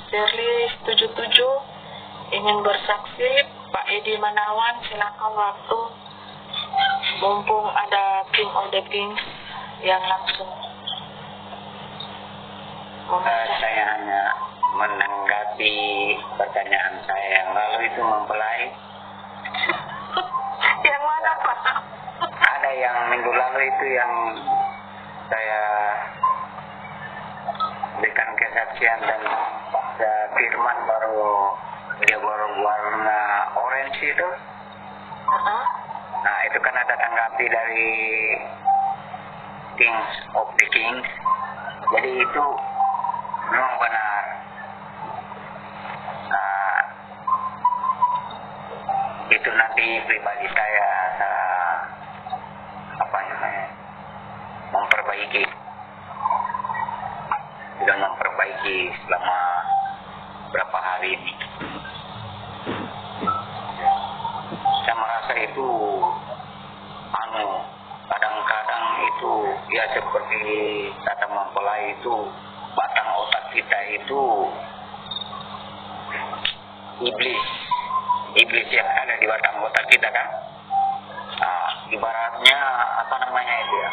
Speaker 4: Shirley 77 ingin bersaksi? Pak Edi Manawan, silakan waktu. Mumpung ada King of the Kings yang langsung
Speaker 5: saya hanya menanggapi pertanyaan saya yang lalu itu mempelai.
Speaker 4: Yang mana Pak?
Speaker 5: Ada yang minggu lalu itu yang saya berikan kesaksian dan firman dia baru warna orange itu. Nah itu kan ada tanggapi dari Kings of the Kings. Jadi itu memang benar. Itu nanti pribadi saya memperbaiki selama berapa hari ini. Saya merasa itu kadang-kadang itu ya seperti kata mempelai itu, batang otak kita itu iblis yang ada di batang otak kita kan. Ibaratnya itu ya,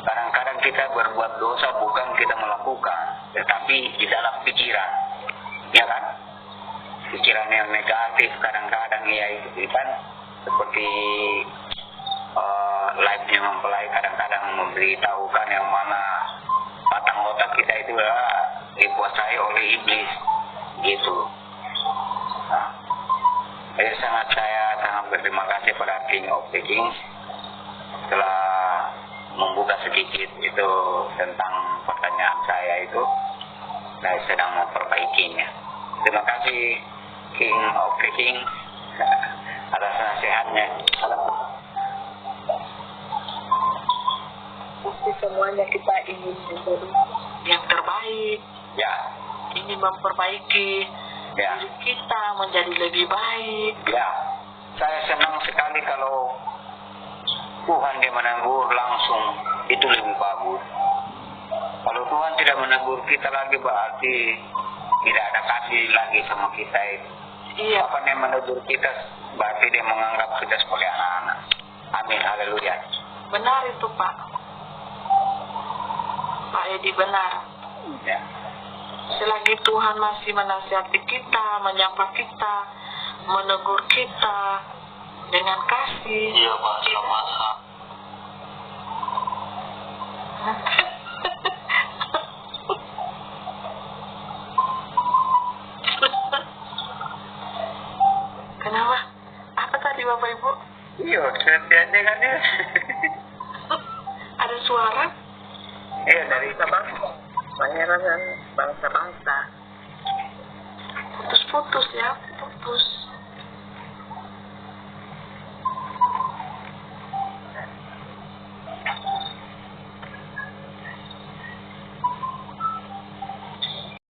Speaker 5: kadang-kadang kita berbuat dosa bukan kita melakukan, tetapi di dalam pikiran, ya kan, pikiran yang negatif kadang-kadang ya itu kan seperti live-nya mempelai kadang-kadang memberitahukan yang mana batang otak kita itu dikuasai oleh iblis gitu. Saya sangat berterima kasih pada King of the Kings telah membuka sedikit itu tentang pertanyaan saya itu. Saya sedang memperbaikinya. Terima kasih King of the Kings atas nasihatnya.
Speaker 4: Pasti semuanya kita ingin menjadi yang terbaik.
Speaker 5: Ya.
Speaker 4: Ingin memperbaiki diri kita menjadi lebih baik.
Speaker 5: Ya. Saya senang sekali kalau Tuhan dia menegur langsung, itu lebih bagus. Kalau Tuhan tidak menegur kita lagi berarti tidak ada kasih lagi sama kita itu.
Speaker 4: Iya.
Speaker 5: Kapan dia menegur kita berarti dia menganggap kita sebagai anak-anak. Amin, haleluya.
Speaker 4: Benar itu Pak Edi, benar.
Speaker 5: Ya.
Speaker 4: Selagi Tuhan masih menasihati kita, menyapa kita, menegur kita dengan kasih.
Speaker 3: Iya Pak, sama-sama.
Speaker 4: Kenapa? Apa tadi Bapak Ibu?
Speaker 5: Iya, setiapnya kan dia.
Speaker 4: Ada suara?
Speaker 5: Iya, dari
Speaker 2: bangsa-bangsa. Pangeran bangsa-bangsa.
Speaker 4: Putus-putus ya, putus.